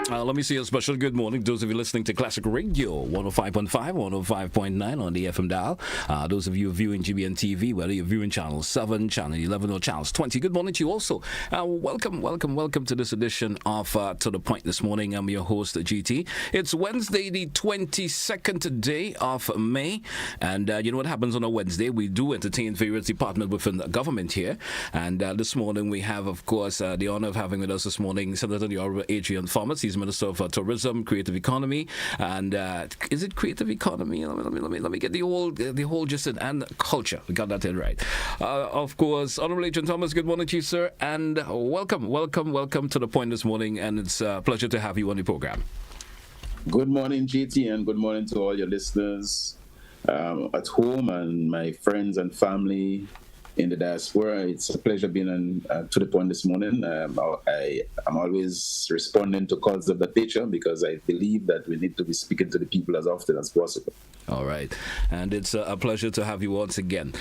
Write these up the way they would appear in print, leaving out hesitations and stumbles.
Let me say a special good morning. Those of you listening to Classic Radio 105.5, 105.9 on the FM dial. Those of you viewing GBN TV, whether you're viewing Channel 7, Channel 11, or Channel 20, good morning to you also. Welcome to this edition of To The Point this morning. I'm your host, GT. It's Wednesday, the 22nd day of May. And you know what happens on a Wednesday? We do entertain various departments within the government here. And this morning we have, of course, the honor of having with us this morning Senator the Honorable Adrian. He's Minister of Tourism, Creative Economy, and is it Creative Economy? Let me get the whole gist and culture. We got that in right. Of course, Honorable Adrian Thomas. Good morning to you, sir, and welcome to The Point this morning. And it's a pleasure to have you on the program. Good morning, GT, and good morning to all your listeners at home and my friends and family in the diaspora. It's a pleasure being on To The Point this morning. I'm always responding to calls of that nature because I believe that we need to be speaking to the people as often as possible. All right, and it's a pleasure to have you once again.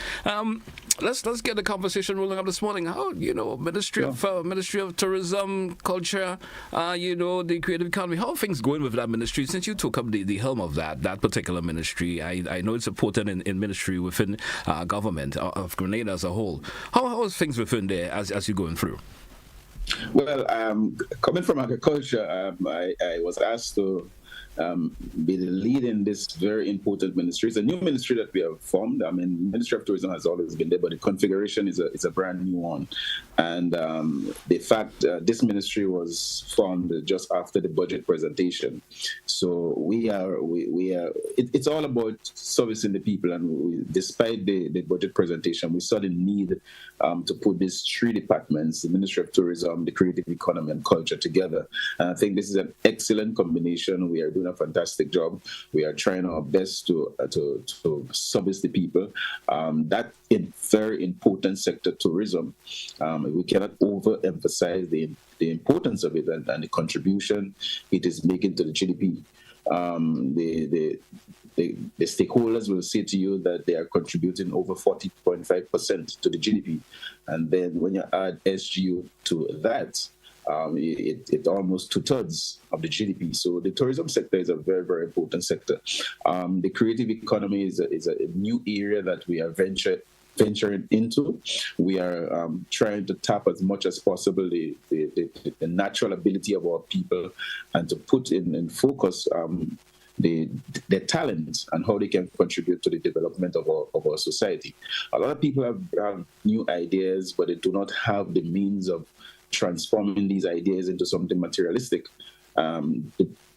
Let's get the conversation rolling up this morning. How Ministry of Tourism, Culture, the Creative Economy. How are things going with that ministry since you took up the helm of that particular ministry? I know it's important in ministry within government of Grenada as a whole. How is things within there as you're going through? Well, coming from agriculture, I was asked to be the lead in this very important ministry. It's a new ministry that we have formed. I mean, Ministry of Tourism has always been there, but the configuration is a brand new one. And the fact this ministry was formed just after the budget presentation. So it's all about servicing the people. And despite the budget presentation, we saw the need to put these three departments, the Ministry of Tourism, the Creative Economy, and Culture together. And I think this is an excellent combination. We are doing a fantastic job. We are trying our best to service the people. That in very important sector, tourism. We cannot overemphasize the importance of it and the contribution it is making to the GDP. The stakeholders will say to you that they are contributing over 40.5% to the GDP. And then when you add SGU to that, it almost 2/3 of the GDP. So the tourism sector is a very, very important sector. The creative economy is a new area that we are venturing into. We are trying to tap as much as possible the natural ability of our people and to put in focus their talent and how they can contribute to the development of our society. A lot of people have new ideas, but they do not have the means of transforming these ideas into something materialistic.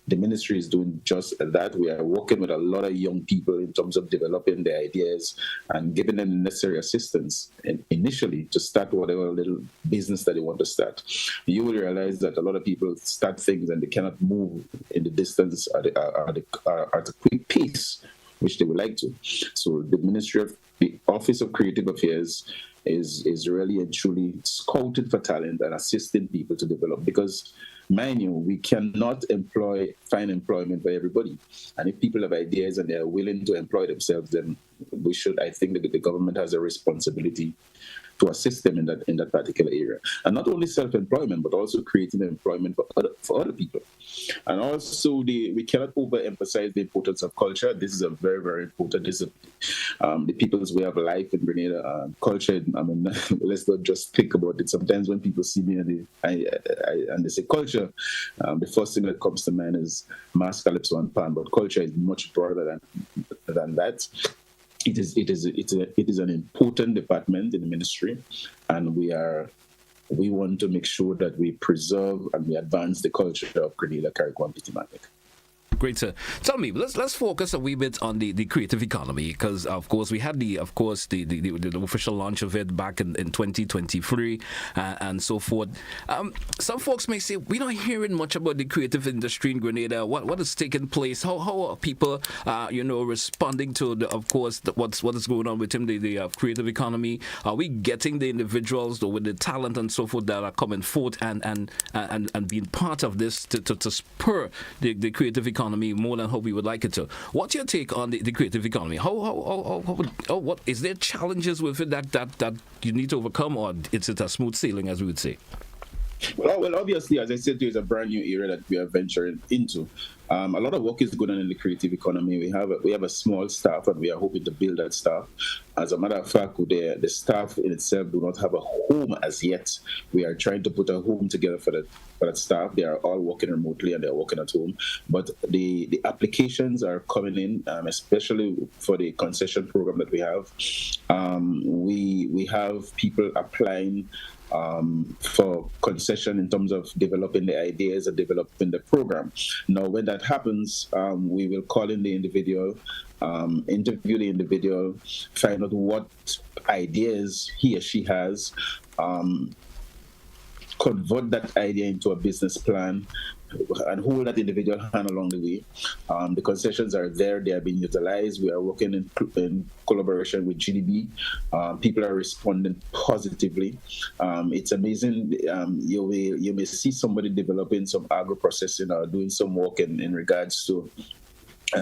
The ministry is doing just that. We are working with a lot of young people in terms of developing their ideas and giving them the necessary assistance initially to start whatever little business that they want to start. You will realize that a lot of people start things and they cannot move in the distance at a quick pace, which they would like to. So the Office of Creative Affairs is really and truly scouted for talent and assisting people to develop, because mind you, we cannot find employment for everybody. And if people have ideas and they are willing to employ themselves, then I think that the government has a responsibility to assist them in that particular area. And not only self-employment, but also creating employment for other people. And also, we cannot overemphasize the importance of culture. This is a very, very important. This is the people's way of life in Grenada. Culture, I mean, let's not just think about it. Sometimes when people see me and they say culture, the first thing that comes to mind is mass, calypso, and pan. But culture is much broader than that. It is an important department in the ministry, and we want to make sure that we preserve and we advance the culture of Grenada, Carriacou, and Petit-Martinique. Great, sir. Tell me, let's focus a wee bit on the creative economy, because of course we had the official launch of it back in 2023 and so forth. Some folks may say we're not hearing much about the creative industry in Grenada. What is taking place? How are people responding to what is going on within the creative economy? Are we getting the individuals with the talent and so forth that are coming forth and being part of this to spur the creative economy more than how we would like it to? What's your take on the creative economy? What is there challenges with it that you need to overcome, or is it a smooth sailing, as we would say? Well, obviously, as I said to you, it's a brand new area that we are venturing into. A lot of work is going on in the creative economy. We have a small staff, and we are hoping to build that staff. As a matter of fact, the staff in itself do not have a home as yet. We are trying to put a home together for that staff. They are all working remotely and they are working at home. But the applications are coming in, especially for the concession program that we have. We have people applying for concession in terms of developing the ideas and developing the program. Now, when that happens, we will call in the individual, interview the individual, find out what ideas he or she has, convert that idea into a business plan, and hold that individual hand along the way. The concessions are there; they are being utilized. We are working in collaboration with GDB. People are responding positively. It's amazing. You may see somebody developing some agro processing or doing some work in regards to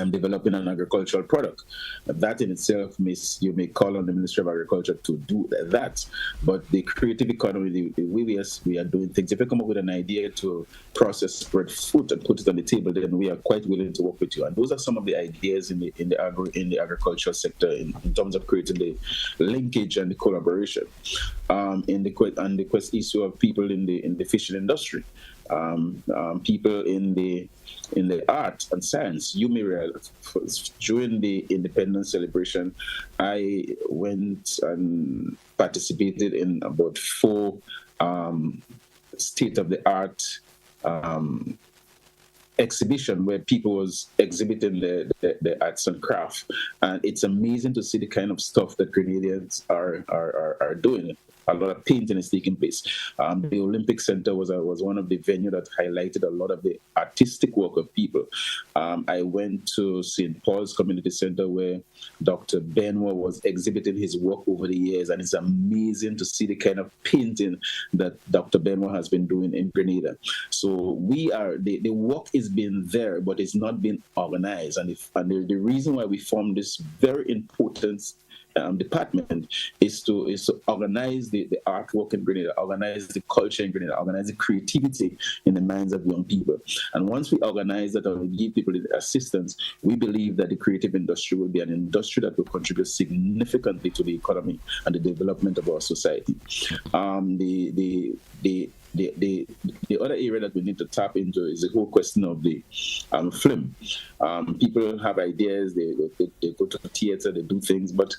developing an agricultural product. That in itself, you may call on the Ministry of Agriculture to do that. But the creative economy, the way we are doing things, if you come up with an idea to process spread fruit and put it on the table, then we are quite willing to work with you. And those are some of the ideas in the agricultural sector in terms of creating the linkage and the collaboration. In the quest issue of people in the fishing industry. People in the art and science. You may realize during the independence celebration, I went and participated in about 4 state-of-the-art exhibition where people was exhibiting the arts and craft, and it's amazing to see the kind of stuff that Grenadians are doing. A lot of painting is taking place. The Olympic Center was one of the venues that highlighted a lot of the artistic work of people. I went to St. Paul's Community Center where Dr. Benwa was exhibiting his work over the years, and it's amazing to see the kind of painting that Dr. Benwa has been doing in Grenada. So the work is being there, but it's not being organized. And the reason why we formed this very important department is to organize the artwork in Grenada, organize the culture in Grenada, organize the creativity in the minds of young people. And once we organize that and give people the assistance, we believe that the creative industry will be an industry that will contribute significantly to the economy and the development of our society. The other area that we need to tap into is the whole question of the film. People have ideas, they go to the theater, they do things, but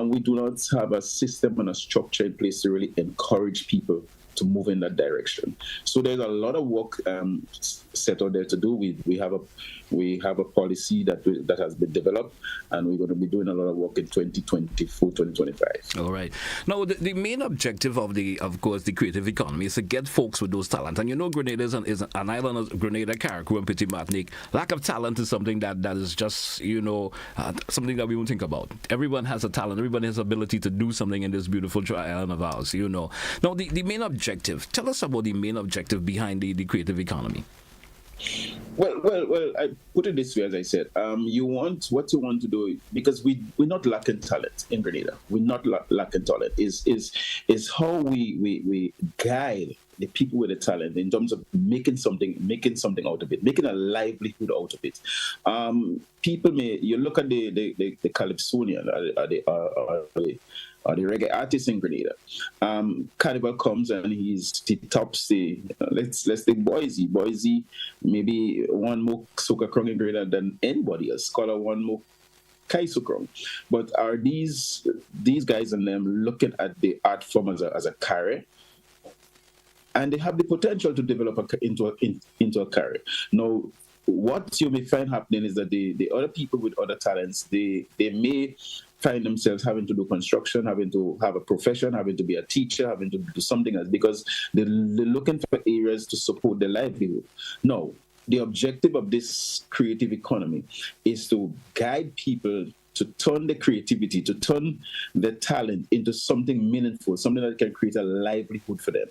we do not have a system and a structure in place to really encourage people to move in that direction. So there's a lot of work set out there to do. We have a policy that has been developed, and we're going to be doing a lot of work in 2024, 2025. All right. Now, the main objective of course, the creative economy is to get folks with those talents. And you know, Grenada is an island of Grenada, Carriacou, and Petit Martinique. Lack of talent is something that is just, something that we won't think about. Everyone has a talent. Everyone has ability to do something in this beautiful island of ours, Now, the main objective. Tell us about the main objective behind the creative economy. Well. I put it this way, as I said, what you want to do, because we're not lacking talent in Grenada. We're not lacking talent. Is how we guide the people with the talent in terms of making something out of it, making a livelihood out of it. People you look at the Calypsonian or the reggae artist in Grenada. Carnival comes and he tops the let's take Boise. Boise maybe one more soca krong in Grenada than anybody else. Scholar one more Kaiso krong. But are these guys and them looking at the art form as a career? And they have the potential to develop into a career. Now, what you may find happening is that the other people with other talents, they may find themselves having to do construction, having to have a profession, having to be a teacher, having to do something else, because they're looking for areas to support their livelihood. No, the objective of this creative economy is to guide people to turn the creativity, to turn the talent into something meaningful, something that can create a livelihood for them.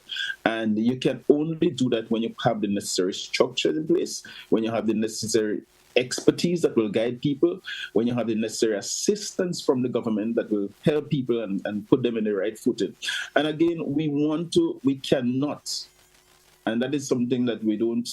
And you can only do that when you have the necessary structures in place, when you have the necessary expertise that will guide people, when you have the necessary assistance from the government that will help people and put them in the right footing. And again, we cannot And that is something that we don't.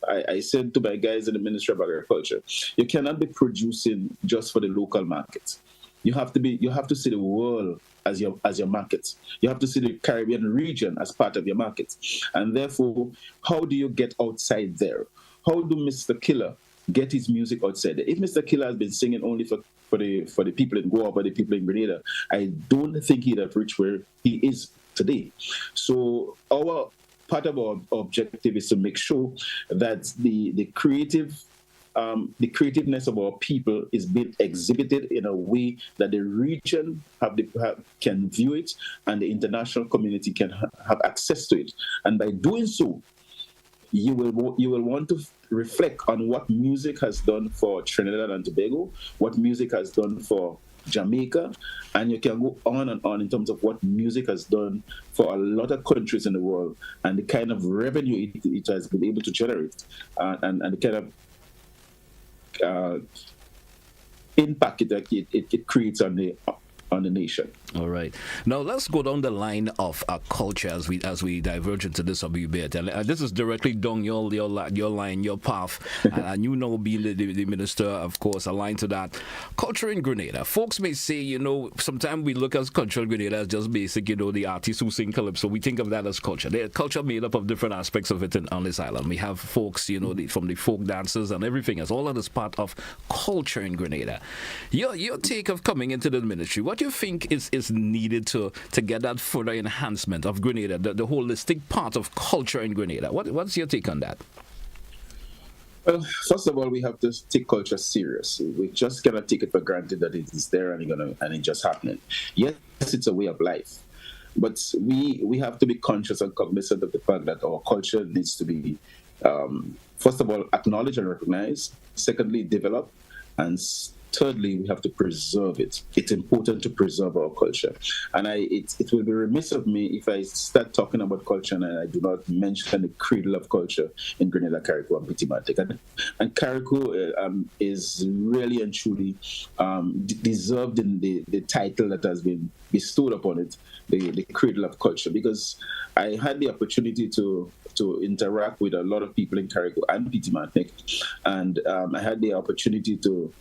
I said to my guys in the Ministry of Agriculture, you cannot be producing just for the local market. You have to see the world as your market. You have to see the Caribbean region as part of your market. And therefore, how do you get outside there? How do Mr. Killer get his music outside there? If Mr. Killer has been singing only for the people in Goa or the people in Grenada, I don't think he'd have reached where he is today. So part of our objective is to make sure that the creativeness of our people is being exhibited in a way that the region can view it and the international community can have access to it. And by doing so, you will want to reflect on what music has done for Trinidad and Tobago, what music has done for Jamaica, and you can go on and on in terms of what music has done for a lot of countries in the world and the kind of revenue it has been able to generate and the kind of impact it creates on the nation. All right. Now let's go down the line of culture as we diverge into this a bit. And this is directly down your line, your path. And you know, being the minister, of course, aligned to that. Culture in Grenada. Folks may say, sometimes we look at culture in Grenada as just basic, the artists who sing calypso. We think of that as culture. The culture made up of different aspects of it on this island. We have folks, from the folk dances and everything else. All of this part of culture in Grenada. Your take of coming into the ministry, what do you think is needed to get that further enhancement of Grenada, the holistic part of culture in Grenada? What's your take on that? Well, first of all, we have to take culture serious. We just cannot take it for granted that it is there and it's just happening. Yes, it's a way of life, but we have to be conscious and cognizant of the fact that our culture needs to be, first of all, acknowledged and recognized. Secondly, developed, and thirdly, we have to preserve it. It's important to preserve our culture. And it will be remiss of me if I start talking about culture and I do not mention the cradle of culture in Grenada, Carriacou, and Petit-Matic. And Carriacou is really and truly deserved in the title that has been bestowed upon it, the cradle of culture, because I had the opportunity to interact with a lot of people in Carriacou and Petit-Matic, and I had the opportunity to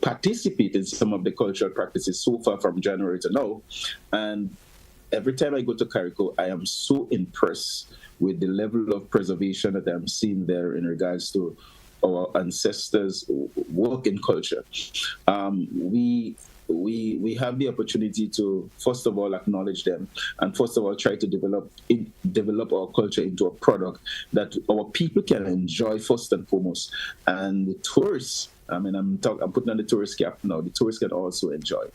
participate in some of the cultural practices so far from January to now. And every time I go to Carriacou, I am so impressed with the level of preservation that I'm seeing there in regards to our ancestors' work in culture. We have the opportunity to, first of all, acknowledge them, and first of all, try to develop our culture into a product that our people can enjoy first and foremost. And the tourists, I'm putting on the tourist cap now, the tourists can also enjoy.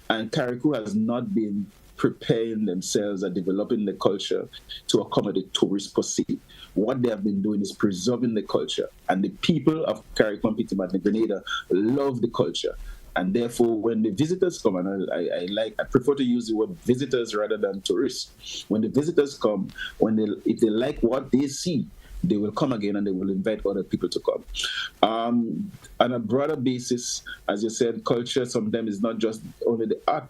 And Carriacou has not been preparing themselves and developing the culture to accommodate tourists per se. What they have been doing is preserving the culture. And the people of Carriacou and Petit-Matic and Grenada love the culture. And therefore, when the visitors come, and I prefer to use the word visitors rather than tourists. When the visitors come, if they like what they see, they will come again and they will invite other people to come. On a broader basis, as you said, culture sometimes is not just only the art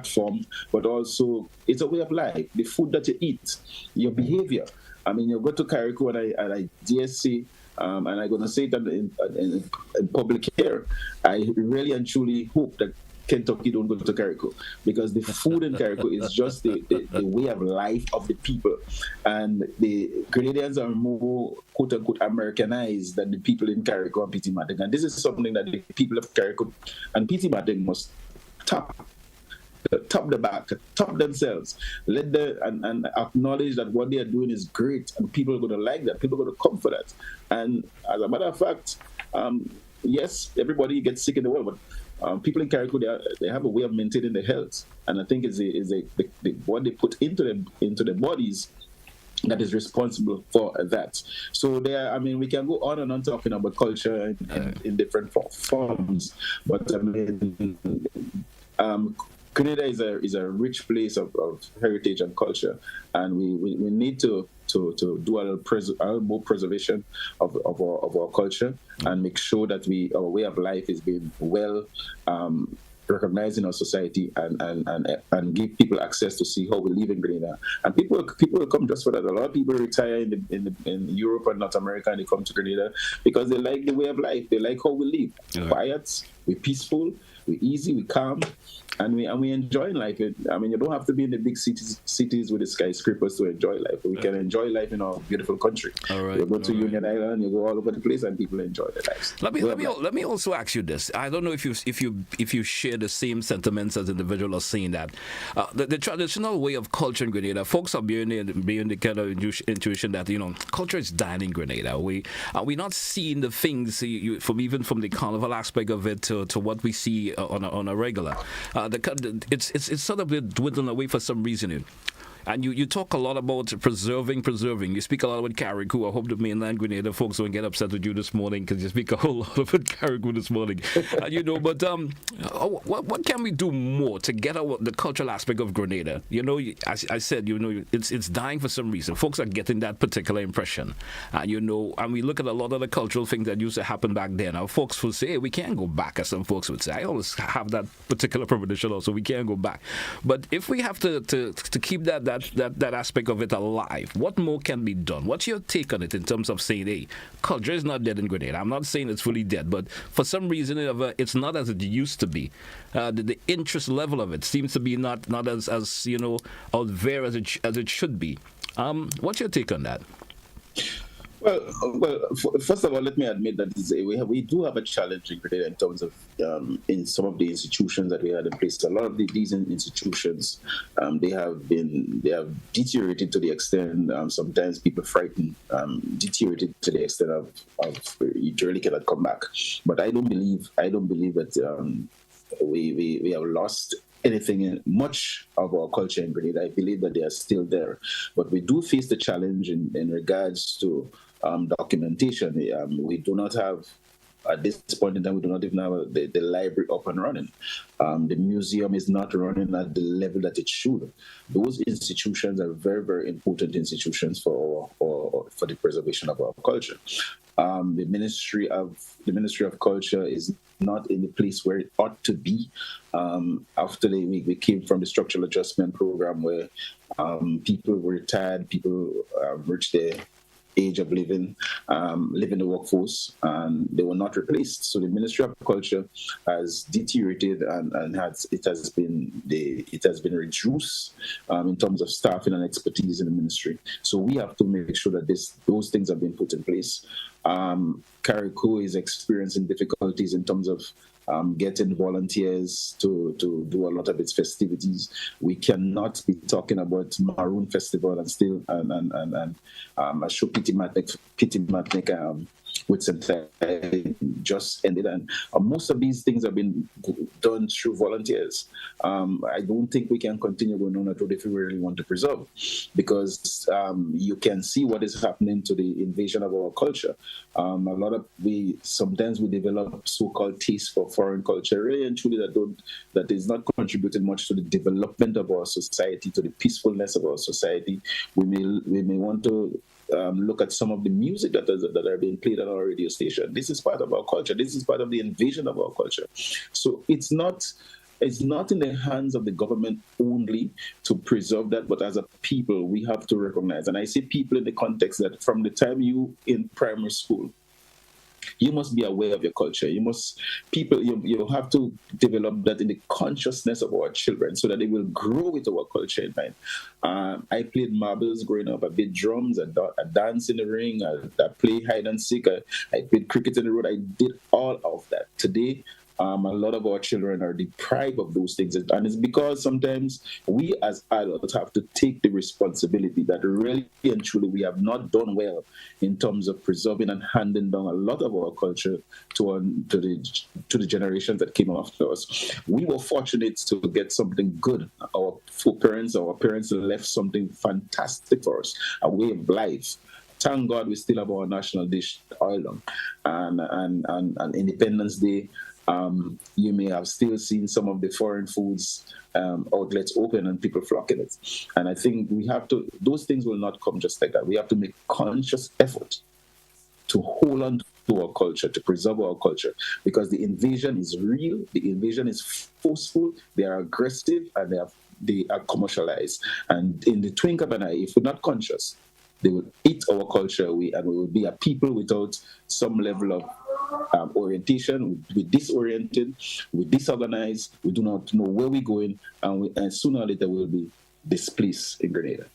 form, but also it's a way of life. The food that you eat, your behavior. You go to Carriacou and I dare say, and I'm going to say that in public here, I really and truly hope that Kentucky don't go to Carriacou, because the food in Carriacou is just the way of life of the people. And the Grenadians are more, quote-unquote, Americanized than the people in Carriacou and Petit-Matic. And this is something that the people of Carriacou and Petit-Matic must top the back, top themselves, and acknowledge that what they are doing is great, and people are going to like that. People are going to come for that. And as a matter of fact, yes, everybody gets sick in the world, but people in Carriacou, they have a way of maintaining their health, and I think what they put into their bodies that is responsible for that. So we can go on and on talking about culture in different forms, but Grenada is a rich place of heritage and culture, and we need to do a little more preservation of our culture and make sure that our way of life is being well recognize in our society and give people access to see how we live in Grenada. And people will come just for that. A lot of people retire in Europe and North America, and they come to Grenada because they like the way of life. They like how we live. Quiet, we're peaceful, we're easy, we're calm, and we enjoy life. I mean, you don't have to be in the big cities with the skyscrapers to enjoy life. We can enjoy life in our beautiful country. All right. You go to Union Island, you go all over the place, and people enjoy their lives. Let me also ask you this. I don't know if you share the same sentiments as individuals are saying that the traditional way of culture in Grenada, folks are being the kind of intuition that culture is dying in Grenada. We're not seeing the things even from the carnival aspect of it to what we see on a regular. It's sort of dwindling away for some reason. And you talk a lot about preserving. You speak a lot about Carriacou. I hope the mainland Grenada folks don't get upset with you this morning because you speak a whole lot about Carriacou this morning. But what can we do more to get the cultural aspect of Grenada? As I said, it's dying for some reason. Folks are getting that particular impression. And we look at a lot of the cultural things that used to happen back then. Our folks will say, hey, we can't go back, as some folks would say. I always have that particular premonition also. We can't go back. But if we have to keep that aspect of it alive, what more can be done? What's your take on it in terms of saying, hey, culture is not dead in Grenada? I'm not saying it's fully dead, but for some reason it's not as it used to be. The interest level of it seems to be not as out there as it should be. What's your take on that? Well, first of all, let me admit that we do have a challenge in Grenada in terms of in some of the institutions that we had in place. A lot of these institutions, they have deteriorated to the extent sometimes people frightened, deteriorated to the extent of you really cannot come back. But I don't believe that we have lost anything in much of our culture in Grenada. I believe that they are still there, but we do face the challenge in regards to documentation. We do not have, at this point in time, we do not even have the library up and running. The museum is not running at the level that it should. Those institutions are very, very important institutions for the preservation of our culture. The Ministry of Culture is not in the place where it ought to be. After we came from the structural adjustment program where people were retired, people reached their age of living the workforce, and they were not replaced. So the Ministry of Culture has deteriorated and it has been reduced in terms of staffing and expertise in the ministry. So we have to make sure that those things have been put in place. Carriacou is experiencing difficulties in terms of getting volunteers to do a lot of its festivities. We cannot be talking about Maroon Festival and still a show Pity Matnik with just ended, and most of these things have been done through volunteers. I don't think we can continue going on at all if we really want to preserve, because you can see what is happening to the invasion of our culture. Sometimes we develop so-called taste for foreign culture, really and truly that is not contributing much to the development of our society, to the peacefulness of our society. We may want to look at some of the music that are being played on our radio station. This is part of our culture. This is part of the invasion of our culture. So it's not in the hands of the government only to preserve that, but as a people, we have to recognize. And I say people in the context that from the time you in primary school, you must be aware of your culture. You have to develop that in the consciousness of our children so that they will grow with our culture in mind. I played marbles growing up. I played drums. I danced in the ring. I played hide and seek. I played cricket in the road. I did all of that. Today, a lot of our children are deprived of those things. And it's because sometimes we as adults have to take the responsibility that really and truly we have not done well in terms of preserving and handing down a lot of our culture to the generations that came after us. We were fortunate to get something good. Our parents left something fantastic for us, a way of life. Thank God we still have our national dish, oil, and Independence Day. You may have still seen some of the foreign foods outlets open and people flocking it. And I think those things will not come just like that. We have to make conscious effort to hold on to our culture, to preserve our culture, because the invasion is real, the invasion is forceful, they are aggressive, and they are commercialized. And in the twinkle of an eye, if we're not conscious, they will eat our culture away, and we will be a people without some level of orientation. We're disoriented, we're disorganized, we do not know where we're going, and sooner or later we'll be displaced in Grenada.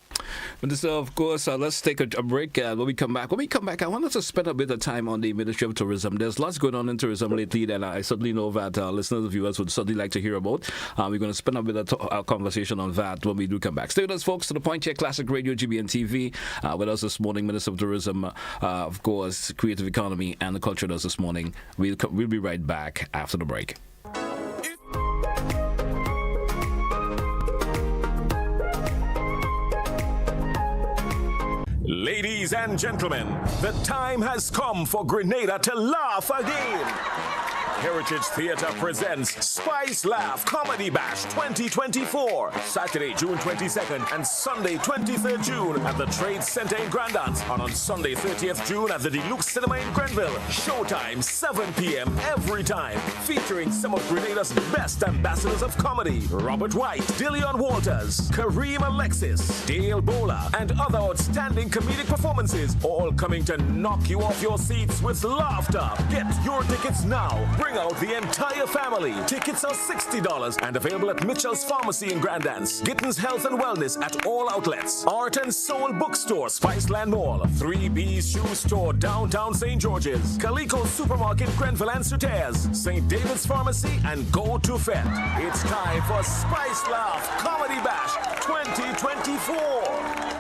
But so, of course, let's take a break. When we come back, I wanted to spend a bit of time on the Ministry of Tourism. There's lots going on in tourism lately that I certainly know that listeners and viewers would certainly like to hear about. We're going to spend a bit of conversation on that when we do come back. Stay with us, folks. To the point here, Classic Radio, GBN TV. With us this morning, Minister of Tourism, of course, Creative Economy and the Culture does this morning. We'll be right back after the break. Ladies and gentlemen, the time has come for Grenada to laugh again. Heritage Theatre presents Spice Laugh Comedy Bash 2024, Saturday, June 22nd and Sunday, 23rd June at the Trade Center in Grandance, and on Sunday, 30th June at the Deluxe Cinema in Grenville. Showtime, 7 p.m. every time, featuring some of Grenada's best ambassadors of comedy: Robert White, Dillion Walters, Kareem Alexis, Dale Bola, and other outstanding comedic performances, all coming to knock you off your seats with laughter. Get your tickets now. Bring out the entire family. Tickets are $60 and available at Mitchell's Pharmacy in Grandance, Gittins Health and Wellness at all outlets, Art and Soul Bookstore, Spiceland Mall, 3B's Shoe Store, downtown St. George's, Calico Supermarket, Grenville and Sutairs, St. David's Pharmacy, and Go to Fed. It's time for Spice Laugh Comedy Bash 2024.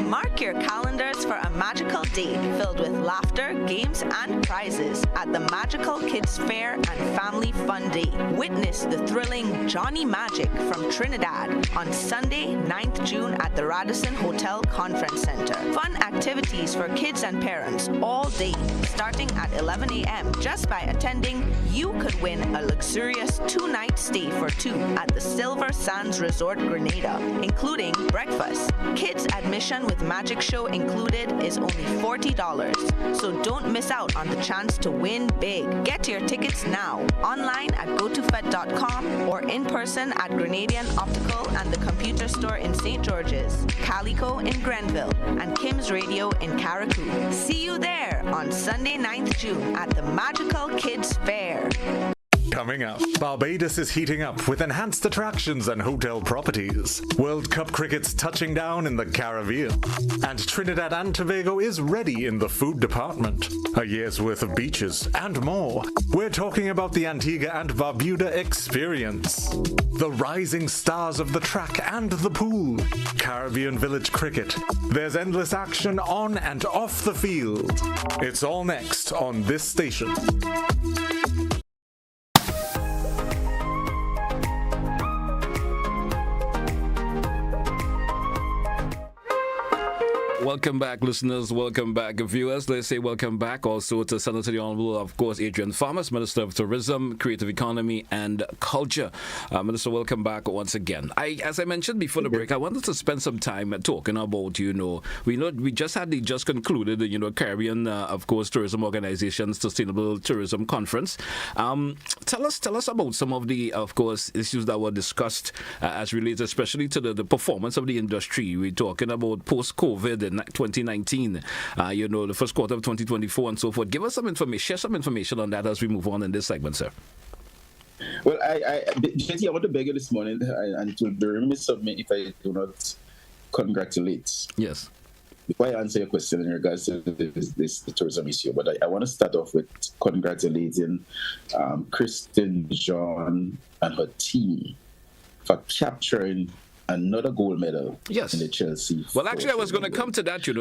Mark your calendars for a magical day filled with laughter, games, and prizes at the Magical Kids Fair and Family Fun Day. Witness the thrilling Johnny Magic from Trinidad on Sunday, 9th June at the Radisson Hotel Conference Center. Fun activities for kids and parents all day, starting at 11 a.m. Just by attending, you could win a luxurious 2-night stay for two at the Silver Sands Resort Grenada, including breakfast. Kids admission with magic show included is only $40, so don't miss out on the chance to win big. Get your tickets now, online at gotofed.com or in person at Grenadian Optical and the Computer Store in St. George's, Calico in Grenville, and Kim's Radio in Carriacou. See you there on Sunday, 9th June at the Magical Kids Fair. Coming up, Barbados is heating up with enhanced attractions and hotel properties. World Cup cricket's touching down in the Caribbean. And Trinidad and Tobago is ready in the food department. A year's worth of beaches and more. We're talking about the Antigua and Barbuda experience. The rising stars of the track and the pool. Caribbean Village cricket. There's endless action on and off the field. It's all next on this station. Welcome back, listeners. Welcome back, viewers. Let's say welcome back also to Senator the Honorable, of course, Adrian Farmers, Minister of Tourism, Creative Economy and Culture. Minister, welcome back once again. As I mentioned before the break, I wanted to spend some time talking about, we just concluded the, Caribbean, of course, Tourism Organization's Sustainable Tourism Conference. Tell us about some of the, of course, issues that were discussed as related especially to the performance of the industry. We're talking about post-COVID in 2019, the first quarter of 2024 and so forth. Give us some information, share some information on that as we move on in this segment, sir. Well, JT, I want to beg you this morning, and it will be remiss of me if I do not congratulate. Yes. Before I answer your question in regards to this tourism issue, but I want to start off with congratulating Kristen, John, and her team for capturing another gold medal in the Chelsea. Well, actually, I was going to come to that, sir.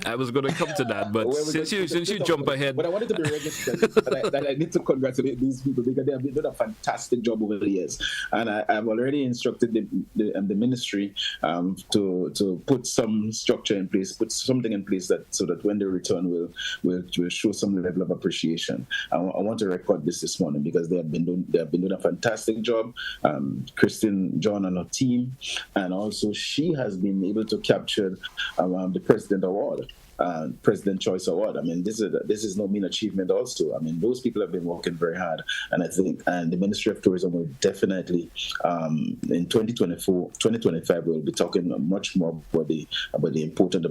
I was going to come to that, but since you jump ahead. But I wanted to be registered that I need to congratulate these people because they have been doing a fantastic job over the years. And I've already instructed the ministry to put some structure in place, put something in place so that when they return, we'll show some level of appreciation. I want to record this morning because they have been doing a fantastic job. Kristen, John, and her team. And also, she has been able to capture the President Award President Choice Award. I mean, this is no mean achievement also. I mean, those people have been working very hard, and I think, and the Ministry of Tourism will definitely, in 2024, 2025, we'll be talking much more about the importance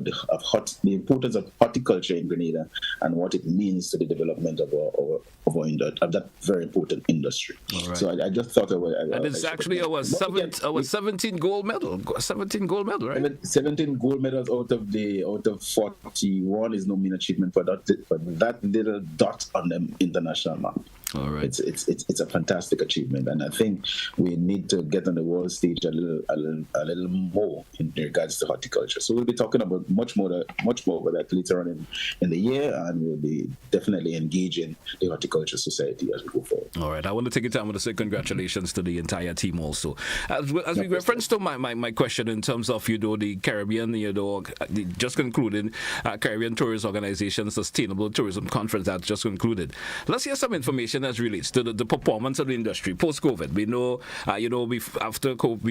of horticulture in Grenada and what it means to the development of that very important industry. Right. So I just thought and it's actually our 17 gold medal, 17 gold medal, right? 17 gold medals out of 41 is no mean achievement for that little dot on the international map. All right. It's a fantastic achievement, and I think we need to get on the world stage a little more in regards to horticulture. So we'll be talking about much more about that later on in the year, and we'll be definitely engaging the Horticulture Society as we go forward. All right. I want to take your time to say congratulations to the entire team also. As we reference to my question in terms of the Caribbean, the just concluded Caribbean Tourist Organization Sustainable Tourism Conference that just concluded. Let's hear some information as relates to the performance of the industry post-COVID. We know, after COVID,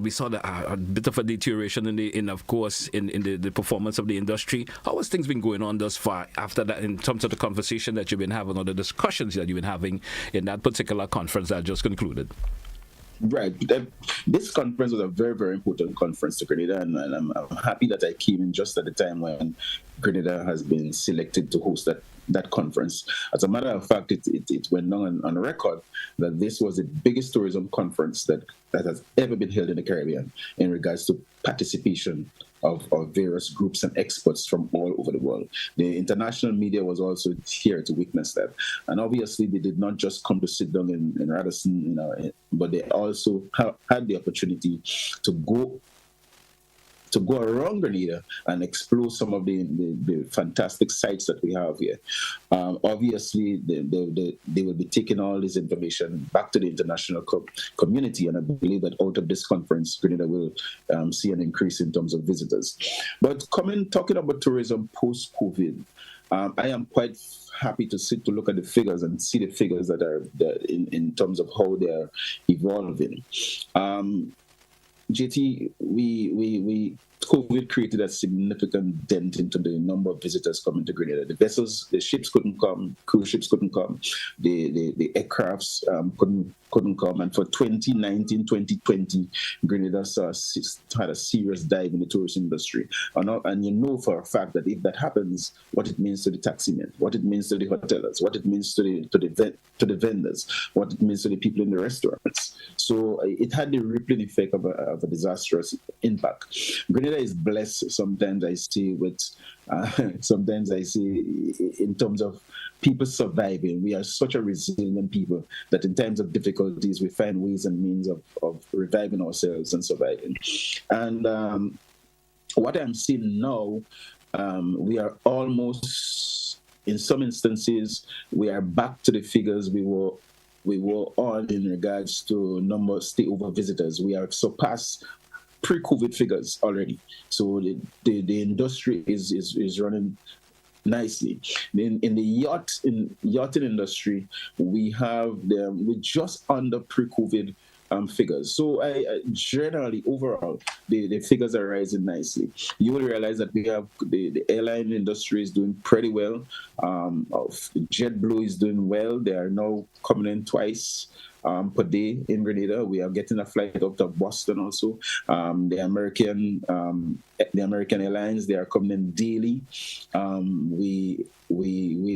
we saw a bit of a deterioration in the performance of the industry. How has things been going on thus far after that, in terms of the conversation that you've been having or the discussions that you've been having in that particular conference that just concluded? Right. This conference was a very, very important conference to Grenada, and I'm happy that I came in just at the time when Grenada has been selected to host that conference. As a matter of fact, it went on record that this was the biggest tourism conference that has ever been held in the Caribbean in regards to participation of various groups and experts from all over the world. The international media was also here to witness that. And obviously, they did not just come to sit down in Radisson, but they also had the opportunity to go around Grenada and explore some of the fantastic sites that we have here. Obviously, they will be taking all this information back to the international community, and I believe that out of this conference, Grenada will see an increase in terms of visitors. But talking about tourism post-COVID, I am quite happy to look at the figures and see the figures that are in terms of how they are evolving. JT, COVID created a significant dent into the number of visitors coming to Grenada. The ships couldn't come, cruise ships couldn't come, the aircrafts couldn't come. And for 2019, 2020, Grenada had a serious dive in the tourist industry. And you know for a fact that if that happens, what it means to the taximen, what it means to the hoteliers, what it means to the vendors, what it means to the people in the restaurants. So it had the rippling effect of a disastrous impact. Grenada is blessed. Sometimes I see in terms of people surviving. We are such a resilient people that in times of difficulties, we find ways and means of reviving ourselves and surviving. And what I'm seeing now, we are almost, in some instances, we are back to the figures we were on in regards to number of stayover visitors. We have surpassed pre-COVID figures already. So the industry is running nicely. In the yachting industry, we just under pre-COVID figures. So I generally, overall, the figures are rising nicely. You will realize that we have the airline industry is doing pretty well. JetBlue is doing well. They are now coming in twice per day in Grenada. We are getting a flight out of Boston also. The American Airlines, they are coming in daily. We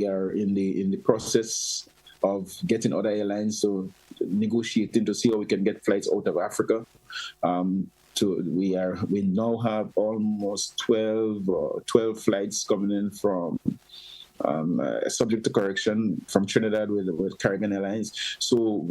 are in the process of getting other airlines to negotiating to see how we can get flights out of Africa. We now have almost 12 flights coming in from subject to correction from Trinidad with Caribbean Airlines. So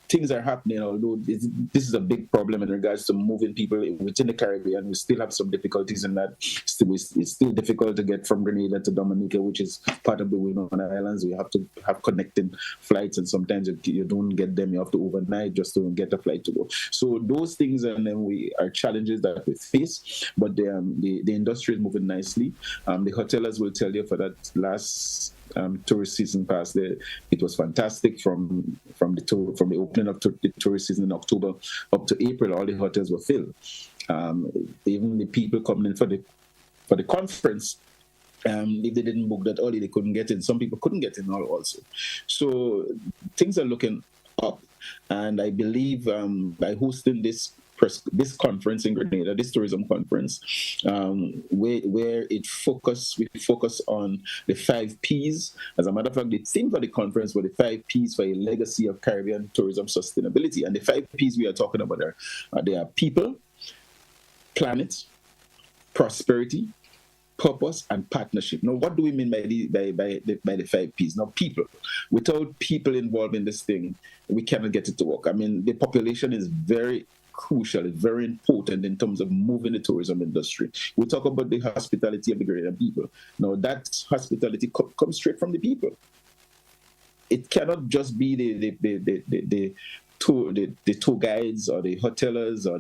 things are happening, although this is a big problem in regards to moving people within the Caribbean. We still have some difficulties in that. It's still difficult to get from Grenada to Dominica, which is part of the Winona Islands. We have to have connecting flights, and sometimes you don't get them. You have to overnight just to get a flight to go. So those things and then are challenges that we face, but the industry is moving nicely. The hoteliers will tell you for that last tourist season pass there, it was fantastic from the opening of the tourist season in October up to April. All the hotels were filled. Even the people coming in for the for the conference. If they didn't book that early, they couldn't get in. Some people couldn't get in also. So things are looking up, and I believe by hosting this conference in Grenada, this tourism conference, where we focus on the 5 Ps. As a matter of fact, the theme for the conference were the 5 Ps for a legacy of Caribbean tourism sustainability. And the 5 Ps we are talking about they are people, planet, prosperity, purpose, and partnership. Now, what do we mean by the 5 Ps? Now, people. Without people involved in this thing, we cannot get it to work. I mean, the population is very crucial, it's very important in terms of moving the tourism industry. We talk about the hospitality of the Grenadian people. Now, that hospitality comes straight from the people. It cannot just be the tour guides or the hotelers or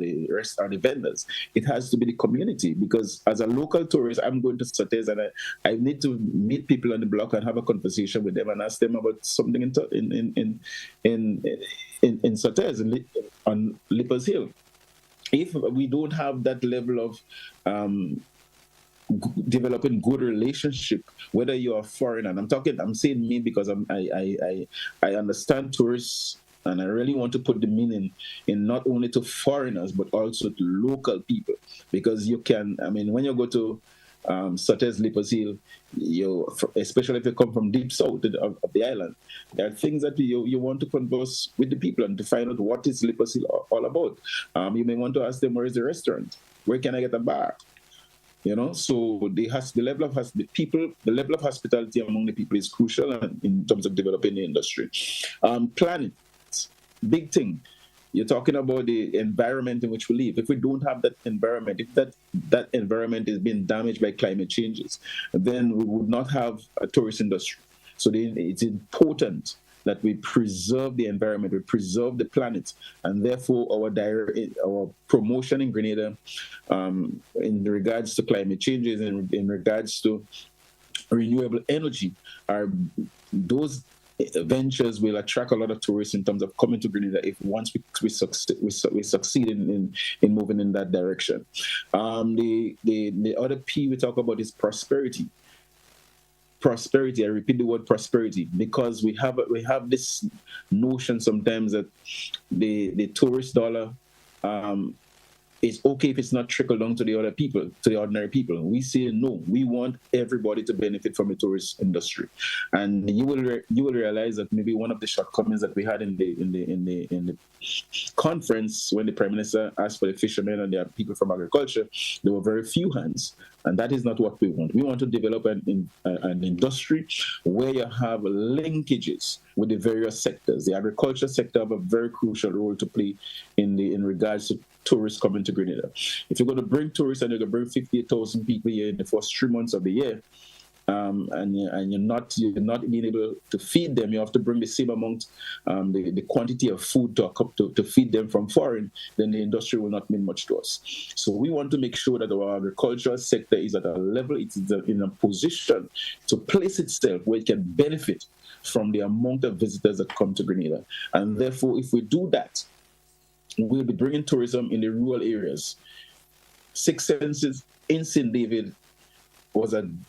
the vendors. It has to be the community, because as a local tourist, I'm going to Sautes and I need to meet people on the block and have a conversation with them and ask them about something in Sautes, on Lippers Hill. If we don't have that level of developing good relationship, whether you're a foreigner, and I'm saying me because I understand tourists, and I really want to put the meaning in not only to foreigners but also to local people, because you can, I mean, when you go to such as Lippers Hill, especially if you come from deep south of the island, there are things that you want to converse with the people and to find out what is Lippers Hill all about. You may want to ask them, where is the restaurant? Where can I get a bar? So the level of hospitality among the people is crucial in terms of developing the industry. Planet, big thing. You're talking about the environment in which we live. If we don't have that environment, if that environment is being damaged by climate changes, then we would not have a tourist industry. So it's important that we preserve the environment, we preserve the planet, and therefore our promotion in Grenada in regards to climate changes and in regards to renewable energy are those ventures will attract a lot of tourists in terms of coming to Grenada if once we succeed in moving in that direction. The other P we talk about is prosperity. Prosperity. I repeat the word prosperity because we have this notion sometimes that the tourist dollar it's okay if it's not trickled down to the other people, to the ordinary people. We say no. We want everybody to benefit from the tourist industry, and you will realize that maybe one of the shortcomings that we had in the conference when the Prime Minister asked for the fishermen and the people from agriculture, there were very few hands, and that is not what we want. We want to develop an industry where you have linkages with the various sectors. The agriculture sector have a very crucial role to play in regards to tourists coming to Grenada. If you're going to bring tourists and you're going to bring 58,000 people here in the first 3 months of the year, and you're not being able to feed them, you have to bring the same amount, the quantity of food to feed them from foreign, then the industry will not mean much to us. So we want to make sure that our agricultural sector is at a level, it's in a position to place itself where it can benefit from the amount of visitors that come to Grenada. And therefore, if we do that, we'll be bringing tourism in the rural areas. Six Senses in St. David was an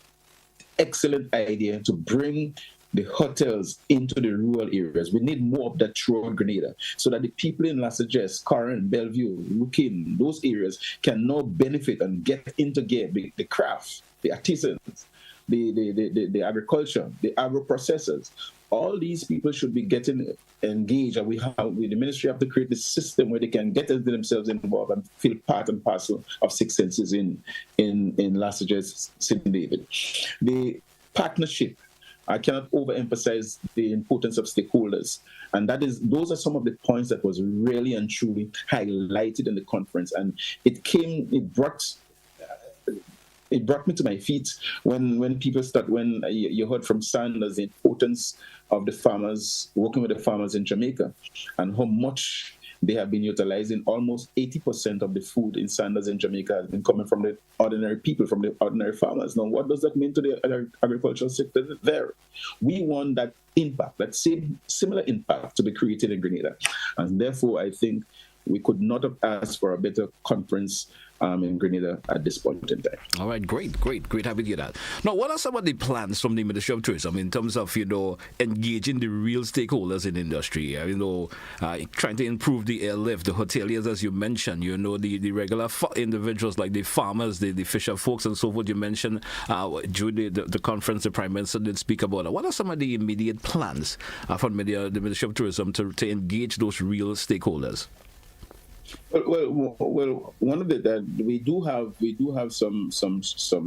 excellent idea to bring the hotels into the rural areas. We need more of that throughout Grenada so that the people in Las Vegas, Corin, Bellevue, Lukin, those areas can now benefit and get into gear the craft, the artisans, the agriculture, the agro-processors. All these people should be getting engaged, and the ministry have to create this system where they can get themselves involved and feel part and parcel of Six Senses in Las Vegas, St. David. The partnership, I cannot overemphasize the importance of stakeholders, and those are some of the points that was really and truly highlighted in the conference, and it brought me to my feet when you heard from Sanders the importance of the farmers, working with the farmers in Jamaica, and how much they have been utilizing. Almost 80% of the food in Sanders in Jamaica has been coming from the ordinary people, from the ordinary farmers. Now, what does that mean to the agricultural sector there? We want that impact, that same similar impact to be created in Grenada. And therefore, I think we could not have asked for a better conference in Grenada at this point in time. All right, great. Happy to hear that. Now, what are some of the plans from the Ministry of Tourism in terms of, engaging the real stakeholders in the industry? Trying to improve the airlift, the hoteliers, as you mentioned, the regular individuals like the farmers, the fisher folks and so forth you mentioned during the conference the Prime Minister did speak about. What are some of the immediate plans from the Ministry of Tourism to engage those real stakeholders? Well, one of that we do have some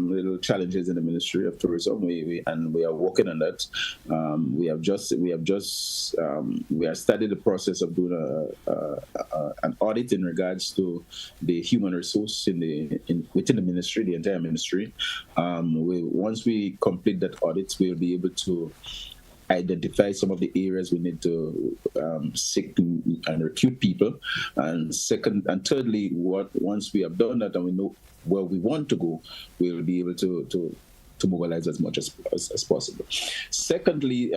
little challenges in the Ministry of Tourism. We are working on that. We are starting the process of doing an audit in regards to the human resource within the ministry, the entire ministry. Once we complete that audit, we'll be able to identify some of the areas we need to seek and recruit people, and thirdly, once we have done that and we know where we want to go, we'll be able to mobilize as much as possible. Secondly,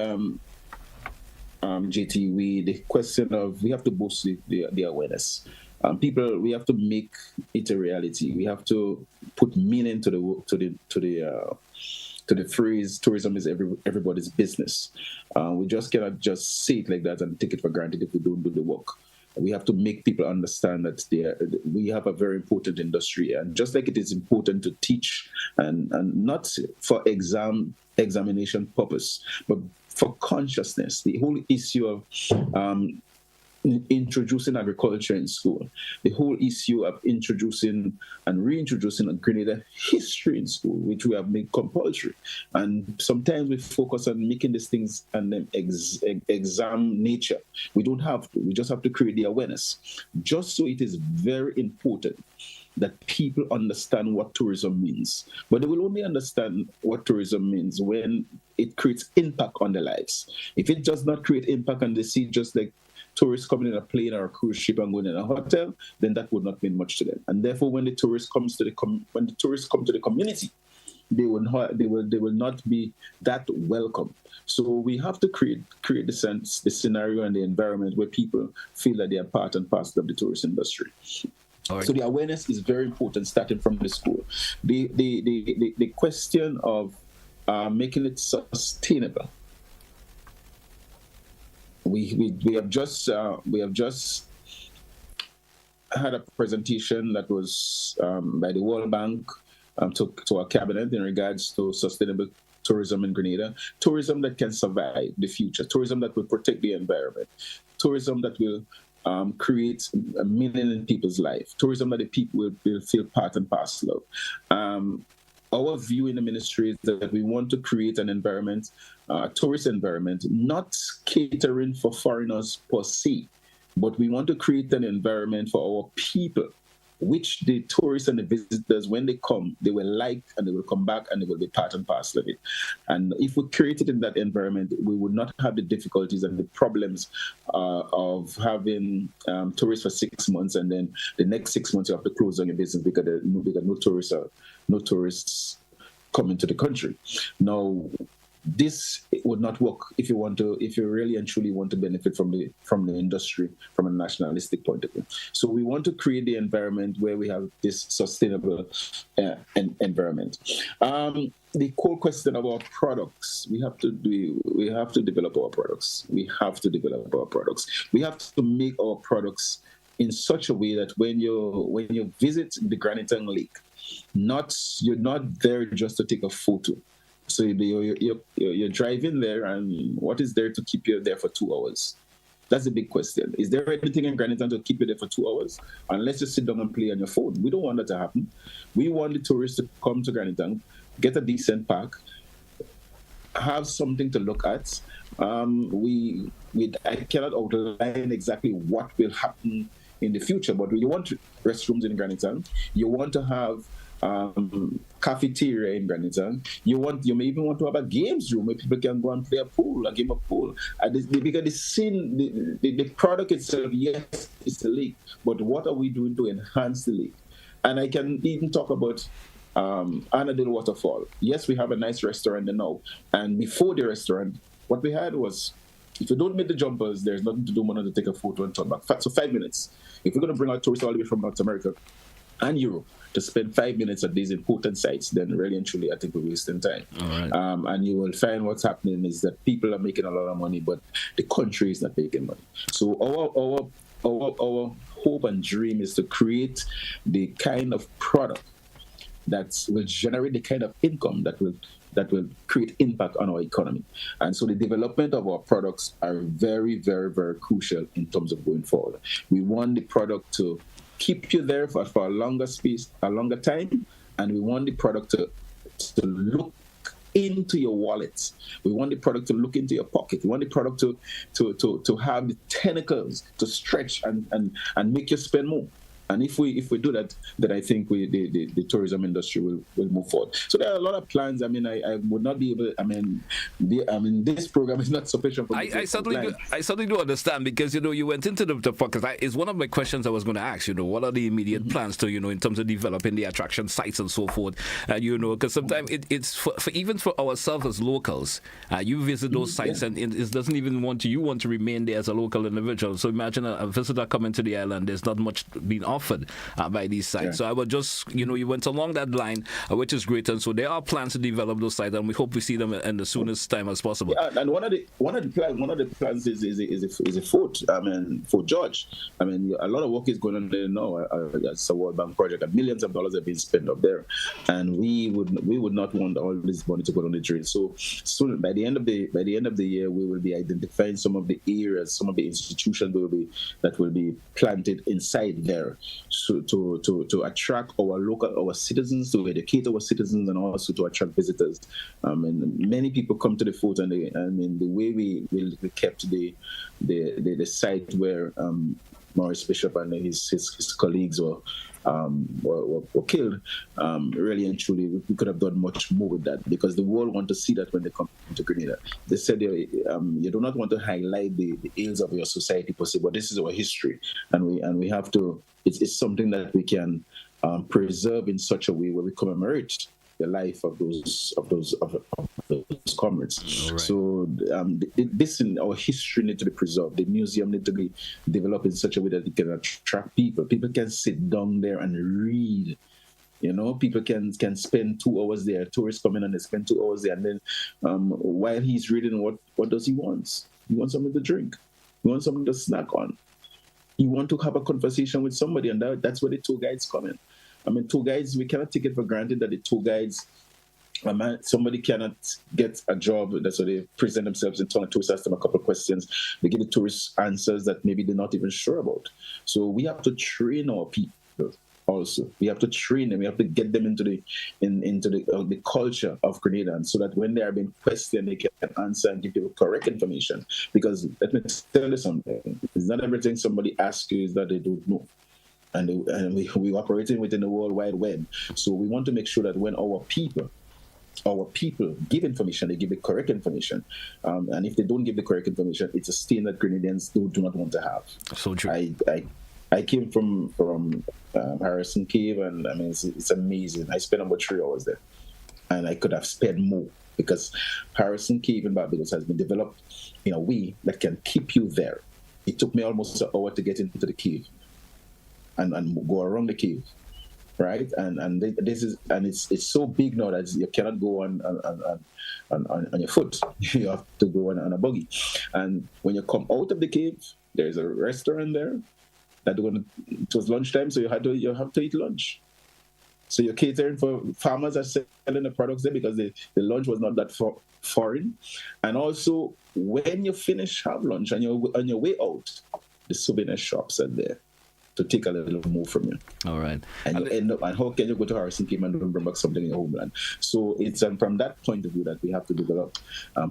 JT, the question of we have to boost the awareness. We have to make it a reality. We have to put meaning to the phrase "tourism is everybody's business." We just cannot just say it like that and take it for granted if we don't do the work. We have to make people understand that we have a very important industry, and just like it is important to teach and not for examination purpose, but for consciousness. The whole issue of introducing agriculture in school, the whole issue of introducing and reintroducing a Grenada history in school, which we have made compulsory. And sometimes we focus on making these things and then exam nature. We don't have to. We just have to create the awareness. Just so it is very important that people understand what tourism means. But they will only understand what tourism means when it creates impact on their lives. If it does not create impact and they see just like tourists coming in a plane or a cruise ship and going in a hotel, then that would not mean much to them. And therefore, when the tourists come to the community, they will not be that welcome. So we have to create the scenario and the environment where people feel that they are part and parcel of the tourist industry. Right. So the awareness is very important, starting from the school. The question of making it sustainable. We have just had a presentation that was by the World Bank to our cabinet in regards to sustainable tourism in Grenada, tourism that can survive the future, tourism that will protect the environment, tourism that will create a meaning in people's life, tourism that the people will feel part and parcel of. Our view in the ministry is that we want to create an environment, a tourist environment, not catering for foreigners per se, but we want to create an environment for our people, which the tourists and the visitors, when they come, they will like and they will come back and they will be part and parcel of it. And if we create it in that environment, we would not have the difficulties and the problems of having tourists for 6 months and then the next 6 months you have to close down your business because no tourists come into the country. Now, this would not work if you really and truly want to benefit from the industry from a nationalistic point of view. So we want to create the environment where we have this sustainable environment. The core question about products, we have to develop our products. We have to make our products in such a way that when you visit the Granitang Lake, you're not there just to take a photo. So you're driving there, and what is there to keep you there for 2 hours? That's the big question. Is there anything in Granitang to keep you there for 2 hours? Unless you sit down and play on your phone. We don't want that to happen. We want the tourists to come to Granitang, get a decent park, have something to look at. I cannot outline exactly what will happen in the future, but you want restrooms in Granitang. You want to have cafeteria in Granitang. You may even want to have a games room where people can go and play a game of pool. Because the product itself, yes, it's the lake, but what are we doing to enhance the lake? And I can even talk about Anadil Waterfall. Yes, we have a nice restaurant there now, and before the restaurant, what we had was, if you don't make the jumpers, there's nothing to do more than to take a photo and turn back. So 5 minutes. If we're going to bring our tourists all the way from North America and Europe to spend 5 minutes at these important sites, then really and truly, I think we're wasting time. All right. And you will find what's happening is that people are making a lot of money, but the country is not making money. So our hope and dream is to create the kind of product that will generate the kind of income that will create impact on our economy. And so the development of our products are very, very, very crucial in terms of going forward. We want the product to keep you there for a longer space, a longer time, and we want the product to look into your wallet. We want the product to look into your pocket. We want the product to have the tentacles to stretch and make you spend more. And if we do that, then I think the tourism industry will move forward. So there are a lot of plans. I mean, I would not be able. This program is not sufficient for me. I certainly do understand, because you went into the focus. It's one of my questions I was going to ask. What are the immediate plans to in terms of developing the attraction sites and so forth? Because sometimes it's for even for ourselves as locals. You visit those sites and it doesn't even want to remain there as a local individual. So imagine a visitor coming to the island. There's not much being offered by these sites. Yeah. So I would just, you went along that line, which is great. And so there are plans to develop those sites, and we hope we see them in the soonest time as possible. Yeah, and one of the plans is a fort. Fort George. A lot of work is going on there now. It's a World Bank project, and millions of dollars have been spent up there. And we would not want all this money to go down the drain. So soon, by the end of the year, we will be identifying some of the areas, some of the institutions that will be planted inside there. So to attract our citizens, to educate our citizens, and also to attract visitors. Many people come to the fort, and the way we kept the site where Maurice Bishop and his colleagues were killed, really and truly, we could have done much more with that, because the world want to see that when they come to Grenada. They said you do not want to highlight the ills of your society per se, but this is our history, and we have to. It's something that we can preserve in such a way where we commemorate the life of those comrades. Right. So this in our history need to be preserved. The museum need to be developed in such a way that it can attract people. People can sit down there and read. People can spend 2 hours there. Tourists come in and they spend 2 hours there, and then while he's reading, what does he want? He wants something to drink. He wants something to snack on. You want to have a conversation with somebody, and that's where the tour guides come in. Tour guides, we cannot take it for granted that the tour guides, somebody cannot get a job. That's why they present themselves and turn a tourist, ask them a couple of questions. They give the tourists answers that maybe they're not even sure about. So we have to train our people. Also, we have to train them. We have to get them into the culture of Grenada, and so that when they are being questioned, they can answer and give you correct information. Because let me tell you something: it's not everything somebody asks you is that they don't know, and we're operating within the World Wide Web. So we want to make sure that when our people give information, they give the correct information. And if they don't give the correct information, it's a stain that Grenadians do not want to have. So true. I came from Harrison Cave, and it's amazing. I spent about 3 hours there, and I could have spent more, because Harrison Cave in Barbados has been developed in a way that can keep you there. It took me almost an hour to get into the cave and go around the cave, right? And it's so big now that you cannot go on your foot. You have to go on a buggy. And when you come out of the cave, there's a restaurant there. It was lunchtime, so you have to eat lunch. So you're catering for farmers are selling the products there, because the lunch was not that foreign. And also, when you finish have lunch and you're on your way out, the souvenir shops are there to take a little more from you. All right. And you end up, and how can you go to Harrison Cave and bring back something in your homeland? So it's from that point of view that we have to develop.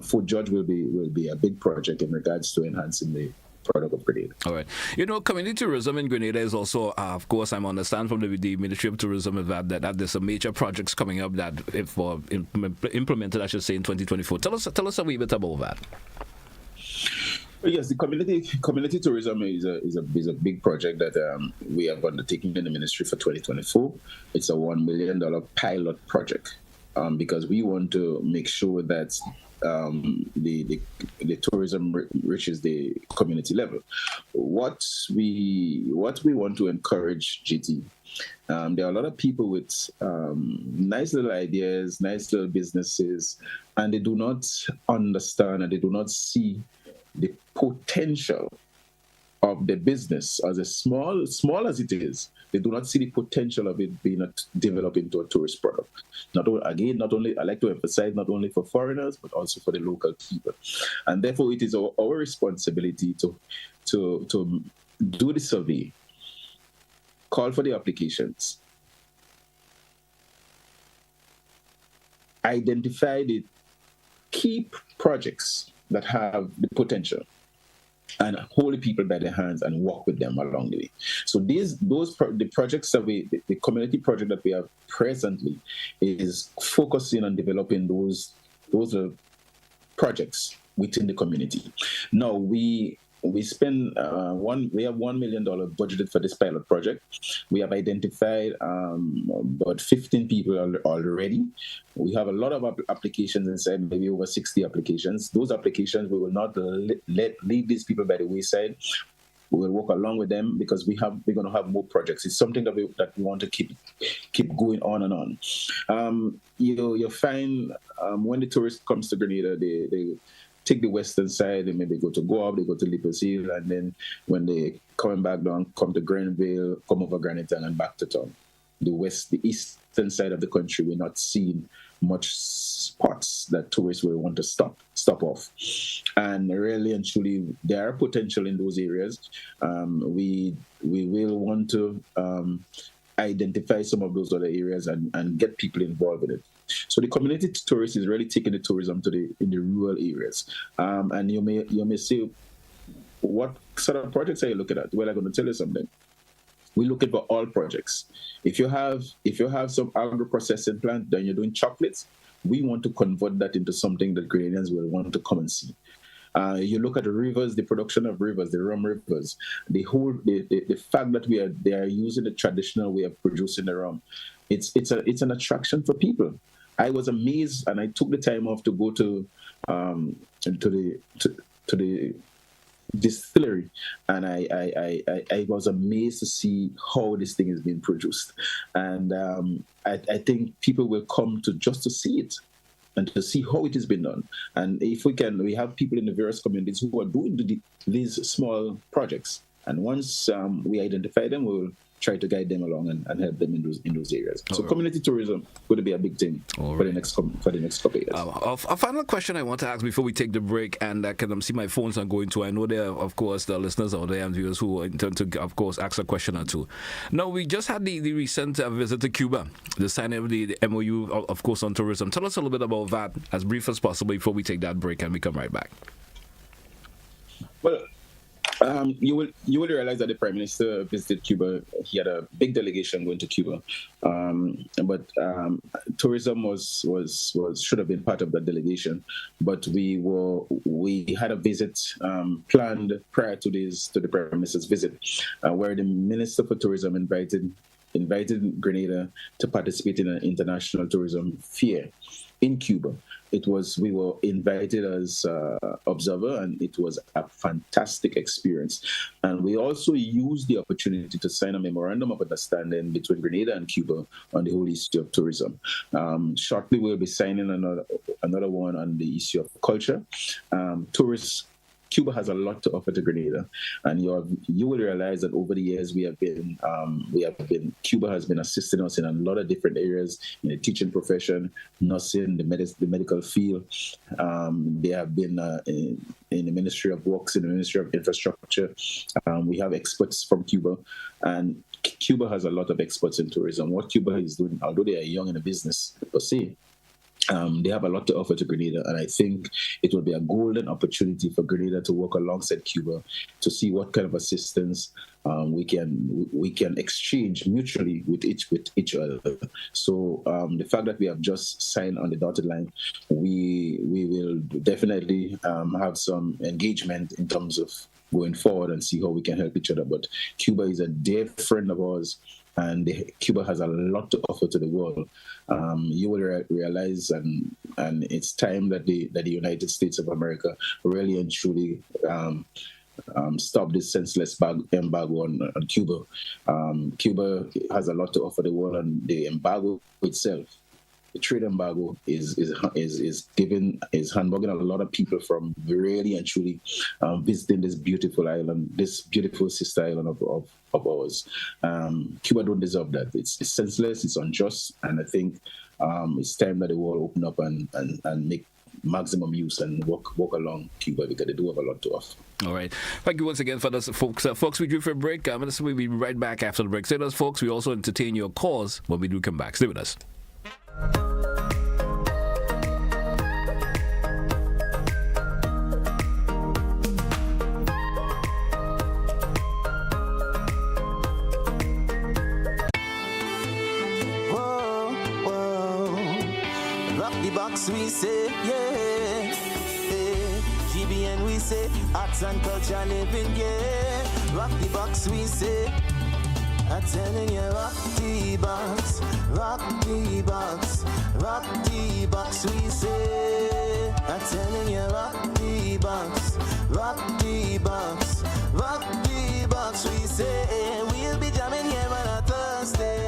Fort George will be a big project in regards to enhancing the product of Grenada. All right. Community tourism in Grenada is also, of course, I understand from the Ministry of Tourism that there's some major projects coming up that, if implemented, I should say, in 2024. Tell us a wee bit about that. Well, yes, the community tourism is a big project that we have undertaken in the ministry for 2024. It's a $1 million pilot project. because we want to make sure that the tourism reaches the community level. What we want to encourage, GT. There are a lot of people with nice little ideas, nice little businesses, and they do not understand and they do not see the potential of the business as small as it is. They do not see the potential of it being developed into a tourist product. Not only I like to emphasize, not only for foreigners but also for the local people, and therefore it is our responsibility to do the survey, call for the applications, identify the key projects that have the potential, and hold the people by their hands and walk with them along the way. So the projects that the community project that we have presently is focusing on developing those projects within the community. Now we spend we have $1 million budgeted for this pilot project. We have identified about 15 people already. We have a lot of applications inside, maybe over 60 applications. Those applications, we will not leave these people by the wayside. We will work along with them because we're going to have more projects. It's something that we want to keep going on and on. You'll find when the tourist comes to Grenada, they take the western side, they maybe go to Guab, they go to Lippers Hill, and then when they coming back down, come to Grenville, come over Granitown and back to town. The eastern side of the country, we're not seeing much spots that tourists will want to stop off. And really and truly, there are potential in those areas. We will want to identify some of those other areas and get people involved in it. So the community tourist is really taking the tourism in the rural areas. And you may say, what sort of projects are you looking at? Well, I'm going to tell you something. We're looking for all projects. If you have some agro-processing plant, then you're doing chocolates, we want to convert that into something that Grenadians will want to come and see. You look at the rivers, the production of rivers, the rum rivers, the fact that they are using the traditional way of producing the rum. It's an attraction for people. I was amazed, and I took the time off to go to the distillery, and I was amazed to see how this thing is being produced. And I think people will come just to see it and to see how it has been done. And if we have people in the various communities who are doing these small projects, and once we identify them, we will try to guide them along and help them in those areas. So community tourism going to be a big thing for the next couple of years. A final question I want to ask before we take the break, and I can see my phones are going to. I know there are, of course, the listeners out there and viewers who intend to, of course, ask a question or two. Now, we just had the recent visit to Cuba, the signing of the MOU, of course, on tourism. Tell us a little bit about that, as brief as possible, before we take that break and we come right back. Well, you will realize that the Prime Minister visited Cuba. He had a big delegation going to Cuba, but tourism should have been part of that delegation. But we had a visit planned prior to the Prime Minister's visit, where the Minister for Tourism invited Grenada to participate in an international tourism fair in Cuba. We were invited as observer, and it was a fantastic experience. And we also used the opportunity to sign a memorandum of understanding between Grenada and Cuba on the whole issue of tourism. Shortly, we'll be signing another one on the issue of culture. Cuba has a lot to offer to Grenada, and you will realize that over the years Cuba has been assisting us in a lot of different areas in the teaching profession, nursing, the medical field. They have been in the Ministry of Works, in the Ministry of Infrastructure. We have experts from Cuba, and Cuba has a lot of experts in tourism. What Cuba is doing, although they are young in the business per se, they have a lot to offer to Grenada, and I think it will be a golden opportunity for Grenada to work alongside Cuba to see what kind of assistance we can exchange mutually with each other. So the fact that we have just signed on the dotted line, we will definitely have some engagement in terms of going forward and see how we can help each other. But Cuba is a dear friend of ours, and Cuba has a lot to offer to the world. You will realize, and it's time that the United States of America really and truly stop this senseless embargo on Cuba. Cuba has a lot to offer the world, and the embargo itself, the trade embargo, is handbugging a lot of people from really and truly visiting this beautiful island, this beautiful sister island of ours. Cuba don't deserve that. It's senseless, it's unjust, and I think it's time that the world open up and make maximum use and walk along Cuba, because they do have a lot to offer. All right. Thank you once again for this, folks. Folks, we do for a break. We'll be right back after the break. Stay with us, folks. We also entertain your calls when we do come back. Stay with us. We say, yeah, GBN we say, arts and culture living, yeah. Rock the box we say, I'm telling you, rock the box, rock the box, rock the box we say, I'm telling you, rock the box, rock the box, rock the box we say, we'll be jamming here on a Thursday.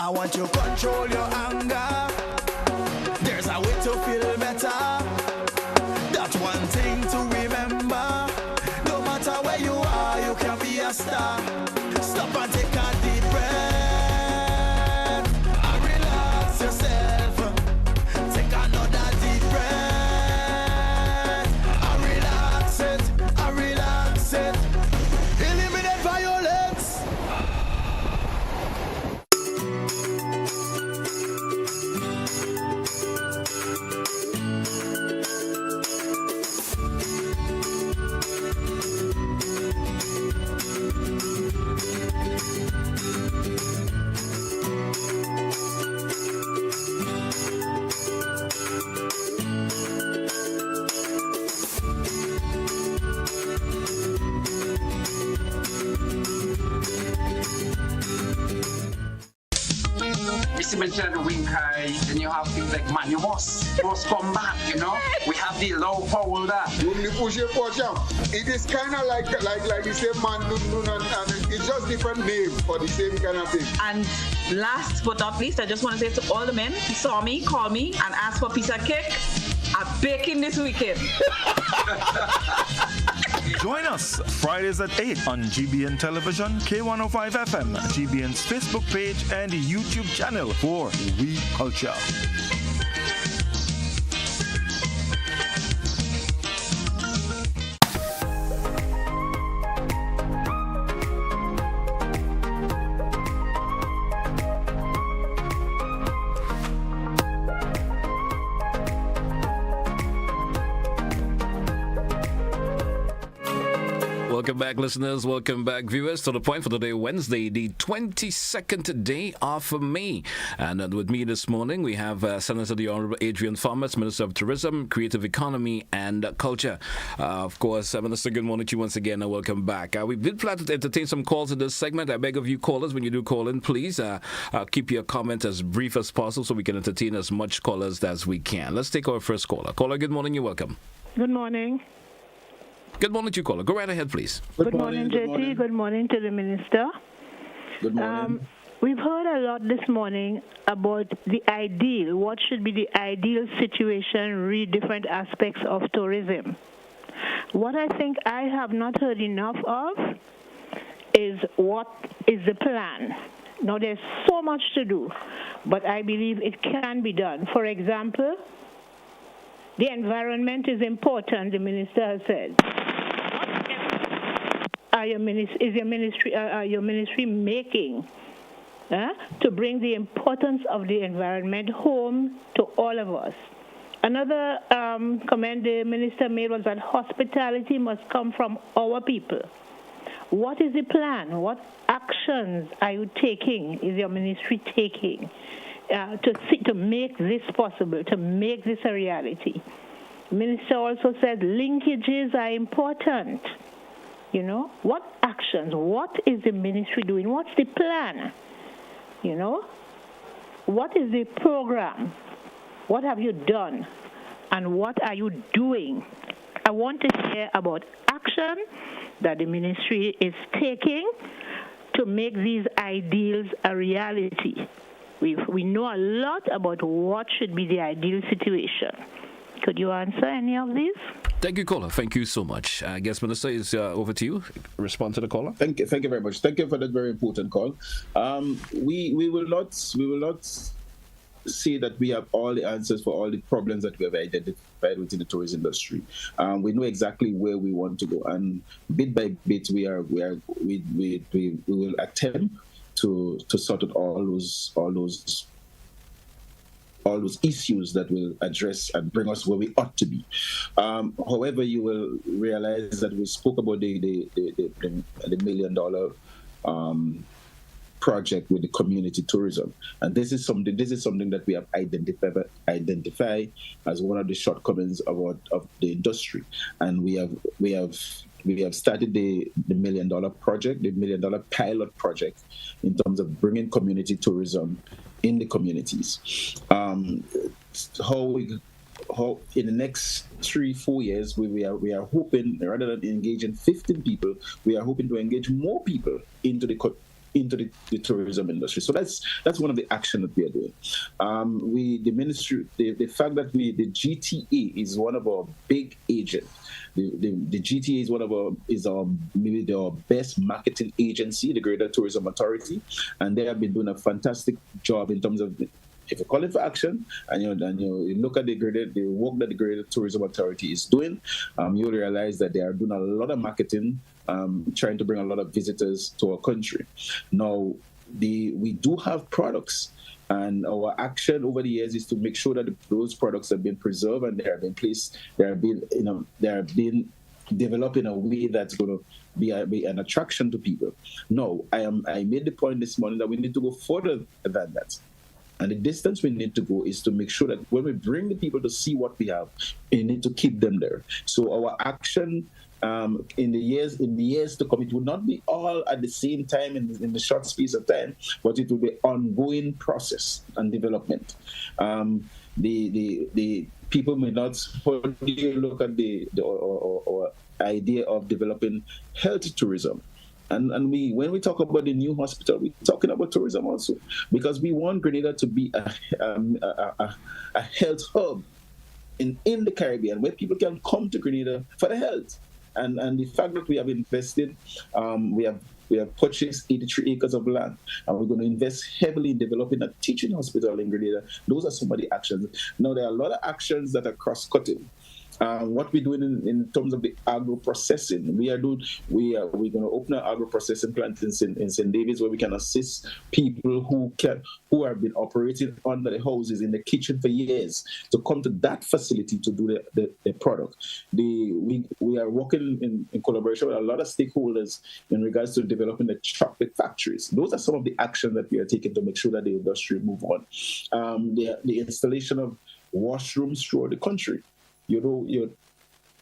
I want you to control your anger. There's a way to feel better. That's one thing to remember. No matter where you are, you can be a star. Stop and take a deep breath and relax yourself. Take another deep breath and relax it, and relax it. Eliminate violence. Mention the wing high, then you have things like man, you must come back, you know. We have the low power that. It is kind of like the same man, and it's just different name for the same kind of thing. And last but not least, I just want to say to all the men who saw me, call me, and ask for a piece of cake. I'm baking this weekend. Join us Fridays at 8 on GBN Television, K105 FM, GBN's Facebook page, and YouTube channel for We Culture. Welcome back, listeners. Welcome back, viewers, to The Point for today, Wednesday, the 22nd day of May. And with me this morning, we have Senator the Honorable Adrian, Minister of Tourism, Creative Economy and Culture. Of course, Minister, good morning to you once again, and welcome back. We did plan to entertain some calls in this segment. I beg of you, callers, when you do call in, please keep your comment as brief as possible so we can entertain as much callers as we can. Let's take our first caller. Caller, good morning. You're welcome. Good morning. Good morning to you, caller. Go right ahead, please. Good morning, JT. Good morning to the Minister. Good morning. We've heard a lot this morning about the ideal, what should be the ideal situation, read different aspects of tourism. What I think I have not heard enough of is what is the plan. Now, there's so much to do, but I believe it can be done. For example, the environment is important, the Minister has said. Is your ministry making to bring the importance of the environment home to all of us? Another comment the Minister made was that hospitality must come from our people. What is the plan? What actions are you taking, is your ministry taking, to make this possible, to make this a reality? The Minister also said linkages are important. You know, what actions? What is the ministry doing? What's the plan? You know, what is the program? What have you done? And what are you doing? I want to hear about action that the ministry is taking to make these ideals a reality. We know a lot about what should be the ideal situation. Could you answer any of these? Thank you, caller. Thank you so much. I guess, Minister, is over to you. Respond to the caller. Thank you very much. Thank you for that very important call. We will not say that we have all the answers for all the problems that we have identified within the tourism industry. We know exactly where we want to go, and bit by bit, we will attempt to sort out all those issues that will address and bring us where we ought to be. However, you will realize that we spoke about the $1 million project with the community tourism, and this is something that we have identified as one of the shortcomings of the industry, and we have started the $1 million project, the $1 million pilot project, in terms of bringing community tourism in the communities. How in the next 3-4 years we are hoping, rather than engaging 15 people, we are hoping to engage more people into the tourism industry. So that's one of the action that we are doing. The ministry, the fact that the GTA is one of our big agents. The GTA is maybe our best marketing agency, the Greater Tourism Authority, and they have been doing a fantastic job in terms of, if you call it for action, and you look at the work that the Greater Tourism Authority is doing, you'll realize that they are doing a lot of marketing, trying to bring a lot of visitors to our country. Now, we do have products, and our action over the years is to make sure that those products have been preserved and they are being developed in a way that's going to be an attraction to people. No, I made the point this morning that we need to go further than that. And the distance we need to go is to make sure that when we bring the people to see what we have, we need to keep them there. So our action in the years to come, it will not be all at the same time in the short space of time, but it will be ongoing process and development. The people may not look at the idea of developing health tourism. And when we talk about the new hospital, we're talking about tourism also, because we want Grenada to be a health hub in the Caribbean, where people can come to Grenada for the health. And the fact that we have invested, we have purchased 83 acres of land, and we're going to invest heavily in developing a teaching hospital in Grenada. Those are some of the actions. Now, there are a lot of actions that are cross-cutting. What we're doing in terms of the agro-processing, we're going to open an agro-processing plant in St. David's, where we can assist people who have been operating under the houses in the kitchen for years to come to that facility to do the product. We are working in collaboration with a lot of stakeholders in regards to developing the chocolate factories. Those are some of the actions that we are taking to make sure that the industry move on. The installation of washrooms throughout the country. You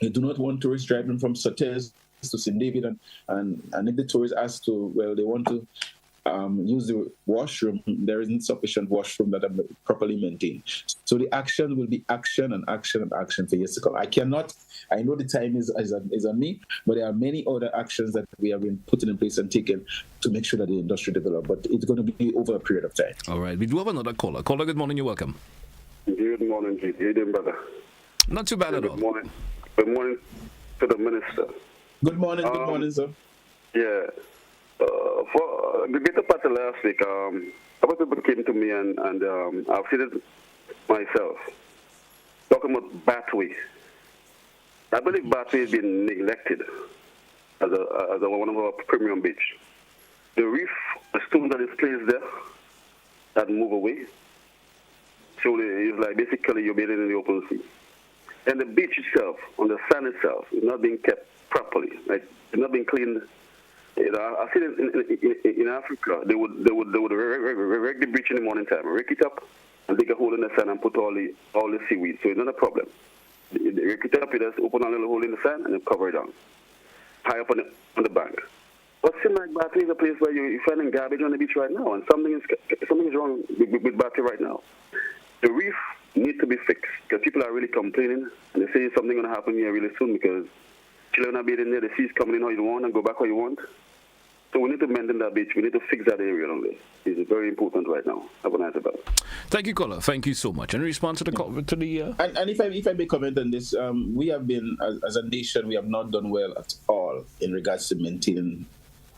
do not want tourists driving from Sotez to St. David, and if the tourists ask they want to use the washroom, there isn't sufficient washroom that are properly maintained. So the action will be action and action and action for years to come. I know the time is on me, but there are many other actions that we have been putting in place and taken to make sure that the industry develops, but it's going to be over a period of time. All right. We do have another caller. Caller, good morning. You're welcome. Good morning, G. How you doing, brother? Not too bad at all. Good morning to the minister. Good morning, sir. Yeah. For the greater part of last week, a couple people came to me and I've seen it myself, talking about Batway. I believe Batway has been neglected as one of our premium beach. The reef, the stone that is placed there, that move away. So it's like basically you're bathing in the open sea. And the beach itself, on the sand itself, is not being kept properly. Like, it's not being cleaned. I've seen it in Africa. They would rake the beach in the morning time, rake it up, and dig a hole in the sand and put all the seaweed. So it's not a problem. They rake it up, you just open a little hole in the sand and then cover it down. high up on the bank. But seems like Battery is a place where you're finding garbage on the beach right now, and something is wrong with Battery right now. The reef needs to be fixed because people are really complaining, and they say something going to happen here really soon because children are being in there, the sea's coming in how you want and go back how you want. So we need to maintain that beach. We need to fix that area on there. It's very important right now. Have a nice day. Thank you, caller. Thank you so much. In response to the call, to the and if I may comment on this, we have been as a nation, we have not done well at all in regards to maintaining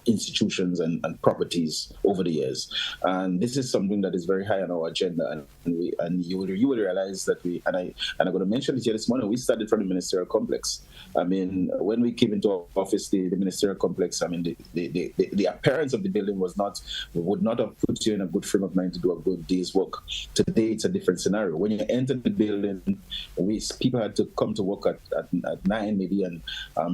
institutions and properties over the years, and this is something that is very high on our agenda. And you will realize that I'm going to mention it here this morning. We started from the ministerial complex. I mean, when we came into office, the ministerial complex, I mean, the appearance of the building would not have put you in a good frame of mind to do a good day's work. Today, it's a different scenario. When you enter the building, people had to come to work at 9 maybe and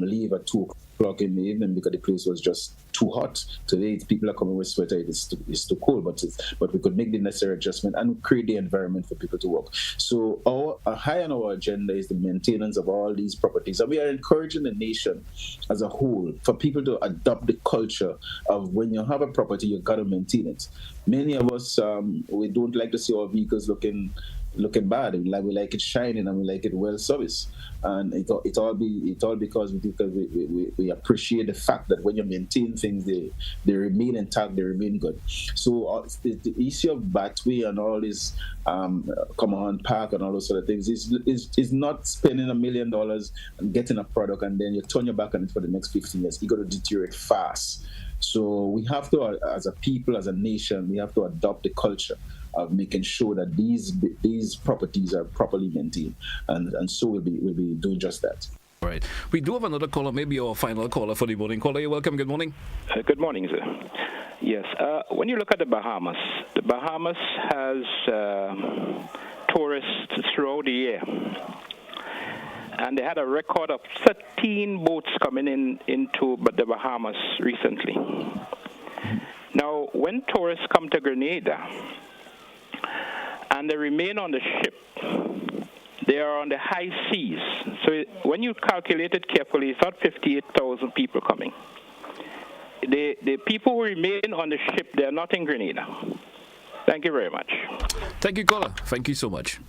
leave at 2:00 in the evening because the place was just too hot. Today, people are coming with sweater. It's too cold, but we could make the necessary adjustment and create the environment for people to work. So high on our agenda is the maintenance of all these properties, and we are encouraging the nation as a whole for people to adopt the culture of when you have a property, you got to maintain it. Many of us we don't like to see our vehicles looking bad. We like it shining and we like it well serviced, and it all because we appreciate the fact that when you maintain things, they remain intact, they remain good. So the issue of Batway and all this Common Park and all those sort of things is not spending $1 million and getting a product and then you turn your back on it for the next 15 years. You got to deteriorate fast. So we have to, as a people, as a nation, we have to adopt the culture of making sure that these properties are properly maintained, and so we'll be doing just that. All right. We do have another caller, maybe our final caller for the morning. Caller, you're welcome. Good morning. Good morning, sir. Yes. When you look at the Bahamas has tourists throughout the year. And they had a record of 13 boats coming into the Bahamas recently. Now, when tourists come to Grenada and they remain on the ship, they are on the high seas. So when you calculate it carefully, it's not 58,000 people coming. The people who remain on the ship, they are not in Grenada. Thank you very much. Thank you, caller. Thank you so much.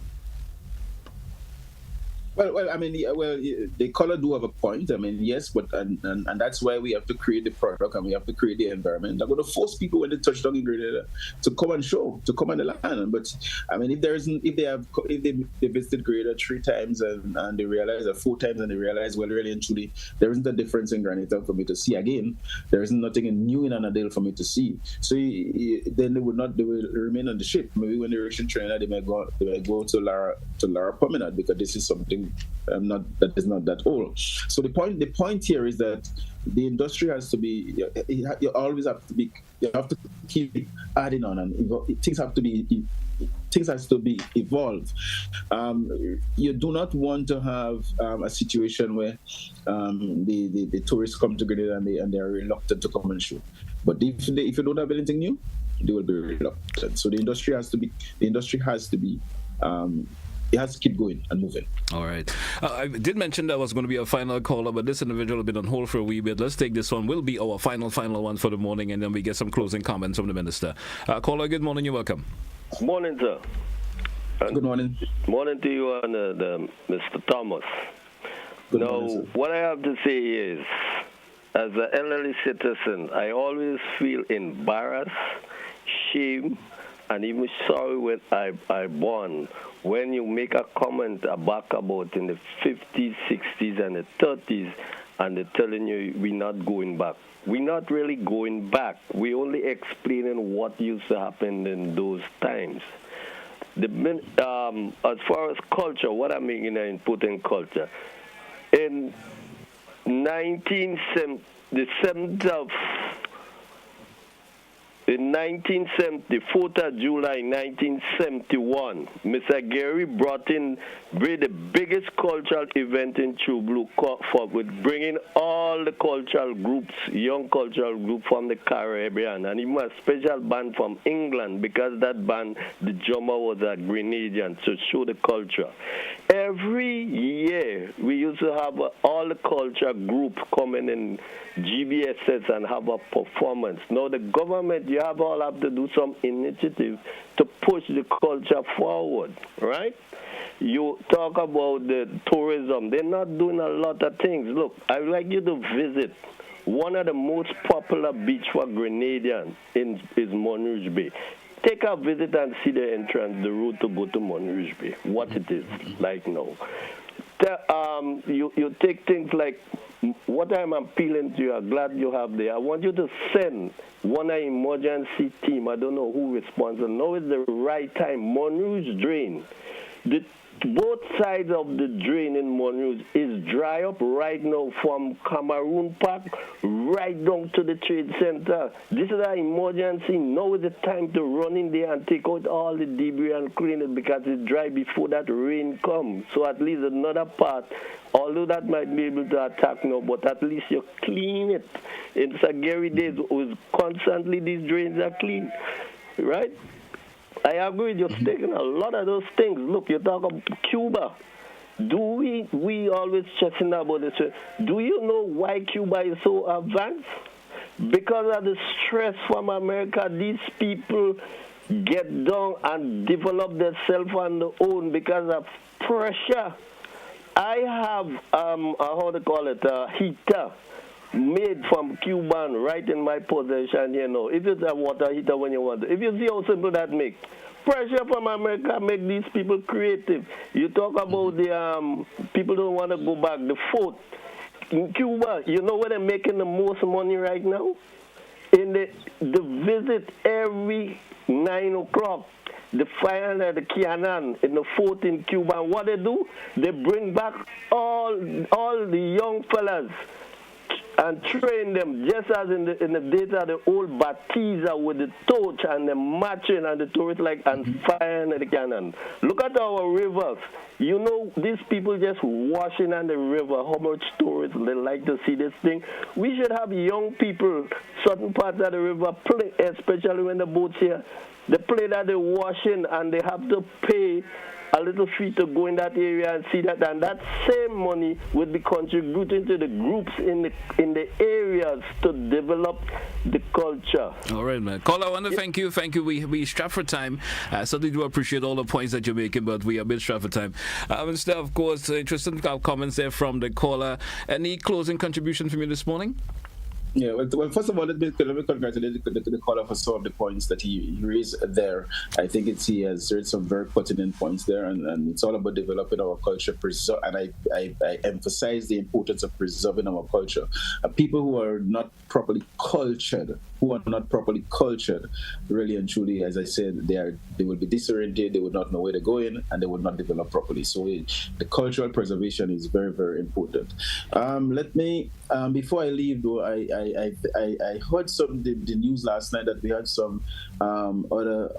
Well, I mean, the caller do have a point. I mean, yes, but and that's why we have to create the product and we have to create the environment. I'm going to force people when they touch down in Grenada to come and show, to come on the land. But I mean, if they visited Grenada 3 times and they realize, or 4 times and they realize, well, really and truly, there isn't a difference in Grenada for me to see again. There isn't nothing new in Annandale for me to see. So then they will remain on the ship. Maybe when they reach in Trinidad, they may go to Lara Promenade because this is something. That is not that old. So the point here is that the industry has to be. You always have to be. You have to keep adding on, and things have to be evolved. You do not want to have a situation where the tourists come to Grenada and they are reluctant to come and shoot. But if you don't have anything new, they will be reluctant. So the industry has to be. It has to keep going and moving. All right. I did mention that was going to be a final caller, but this individual has been on hold for a wee bit. Let's take this one. Will be our final one for the morning, and then we get some closing comments from the minister. Caller, good morning. You're welcome. Morning, sir. Good morning. Morning to you and Mr. Thomas. Good morning, sir. What I have to say is, as an elderly citizen, I always feel embarrassed, shame, and even sorry when I born when you make a comment about in the 50s, 60s, and the 30s, and they're telling you we're not going back. We're not really going back. We're only explaining what used to happen in those times. As far as culture, what I mean in input in culture, in the 7th of in 1970, 4th of July 1971, Mr. Gary brought in the biggest cultural event in True Blue with bringing all the cultural groups, young cultural group from the Caribbean, and even a special band from England, because that band, the drummer was a Grenadian, to show the culture. Every year, we used to have all the culture group coming in GBSS and have a performance. Now the government, you have to do some initiative to push the culture forward, right? You talk about the tourism. They're not doing a lot of things. Look, I would like you to visit one of the most popular beach for Grenadians is Montrouge Bay. Take a visit and see the entrance, the route to go to Montrouge Bay, what it is like now. You take things like what I'm appealing to you. I'm glad you have there. I want you to send one emergency team. I don't know who responds. Now is the right time. Montrouge drain. Both sides of the drain in Montrouge is dry up right now from Cameroon Park right down to the trade center. This is an emergency. Now is the time to run in there and take out all the debris and clean it, because it's dry before that rain comes. So at least another part, although that might be able to attack now, but at least you clean it. In Sagari days, constantly these drains are clean, right? I agree with you taking a lot of those things. Look, you talk about Cuba. Do we always checking about this? Do you know why Cuba is so advanced? Because of the stress from America, these people get down and develop themselves on their own because of pressure. I have, a heater made from Cuban right in my possession, you know. If it's a water heater when you want it. If you see how simple that makes. Pressure from America make these people creative. You talk about the people don't want to go back. The food in Cuba, you know where they're making the most money right now? In the visit every 9 o'clock. The fire at the Kianan in the fort in Cuba. And what they do? They bring back all the young fellas and train them, just as in the days of the old Batiza with the torch and the matching and the tourists and fire and the cannon. Look at our rivers. You know, these people just washing on the river, how much tourists they like to see this thing. We should have young people, certain parts of the river, play, especially when the boats here, they play that they're washing and they have to pay a little fee to go in that area and see that, and that same money would be contributing to the groups in the areas to develop the culture. All right, man. Caller, I want to thank you. Thank you. We strapped for time. I certainly do appreciate all the points that you're making, but we are a bit strapped for time. Instead, of course, interesting comments there from the caller. Any closing contribution from you this morning? Yeah, well, first of all, let me congratulate the caller for some of the points that he raised there. I think he has raised some very pertinent points there, and it's all about developing our culture, and I emphasize the importance of preserving our culture. People who are not properly cultured, really and truly, as I said, they will be disoriented, they would not know where they're going, and they would not develop properly. So the cultural preservation is very, very important. Let me, before I leave though, I heard the news last night that we had some other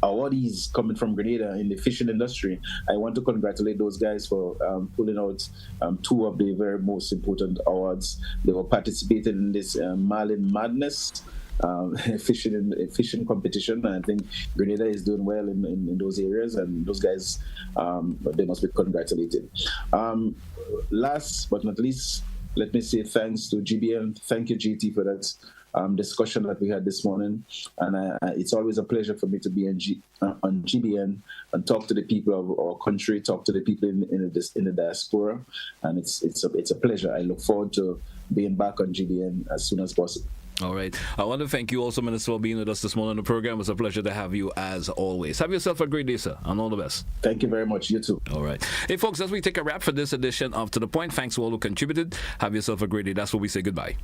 awardees coming from Grenada in the fishing industry. I want to congratulate those guys for pulling out two of the very most important awards. They were participating in this Marlin Madness fishing competition, and I think Grenada is doing well in those areas, and those guys, they must be congratulated. Last but not least, let me say thanks to GBN. Thank you, GT, for that discussion that we had this morning, and it's always a pleasure for me to be on GBN and talk to the people of our country, talk to the people in the diaspora, and it's a pleasure. I look forward to being back on GBN as soon as possible. All right. I want to thank you also, Minister, for being with us this morning on the program. It's a pleasure to have you as always. Have yourself a great day, sir, and all the best. Thank you very much. You too. All right. Hey, folks, as we take a wrap for this edition of To The Point, thanks to all who contributed. Have yourself a great day. That's what we say goodbye.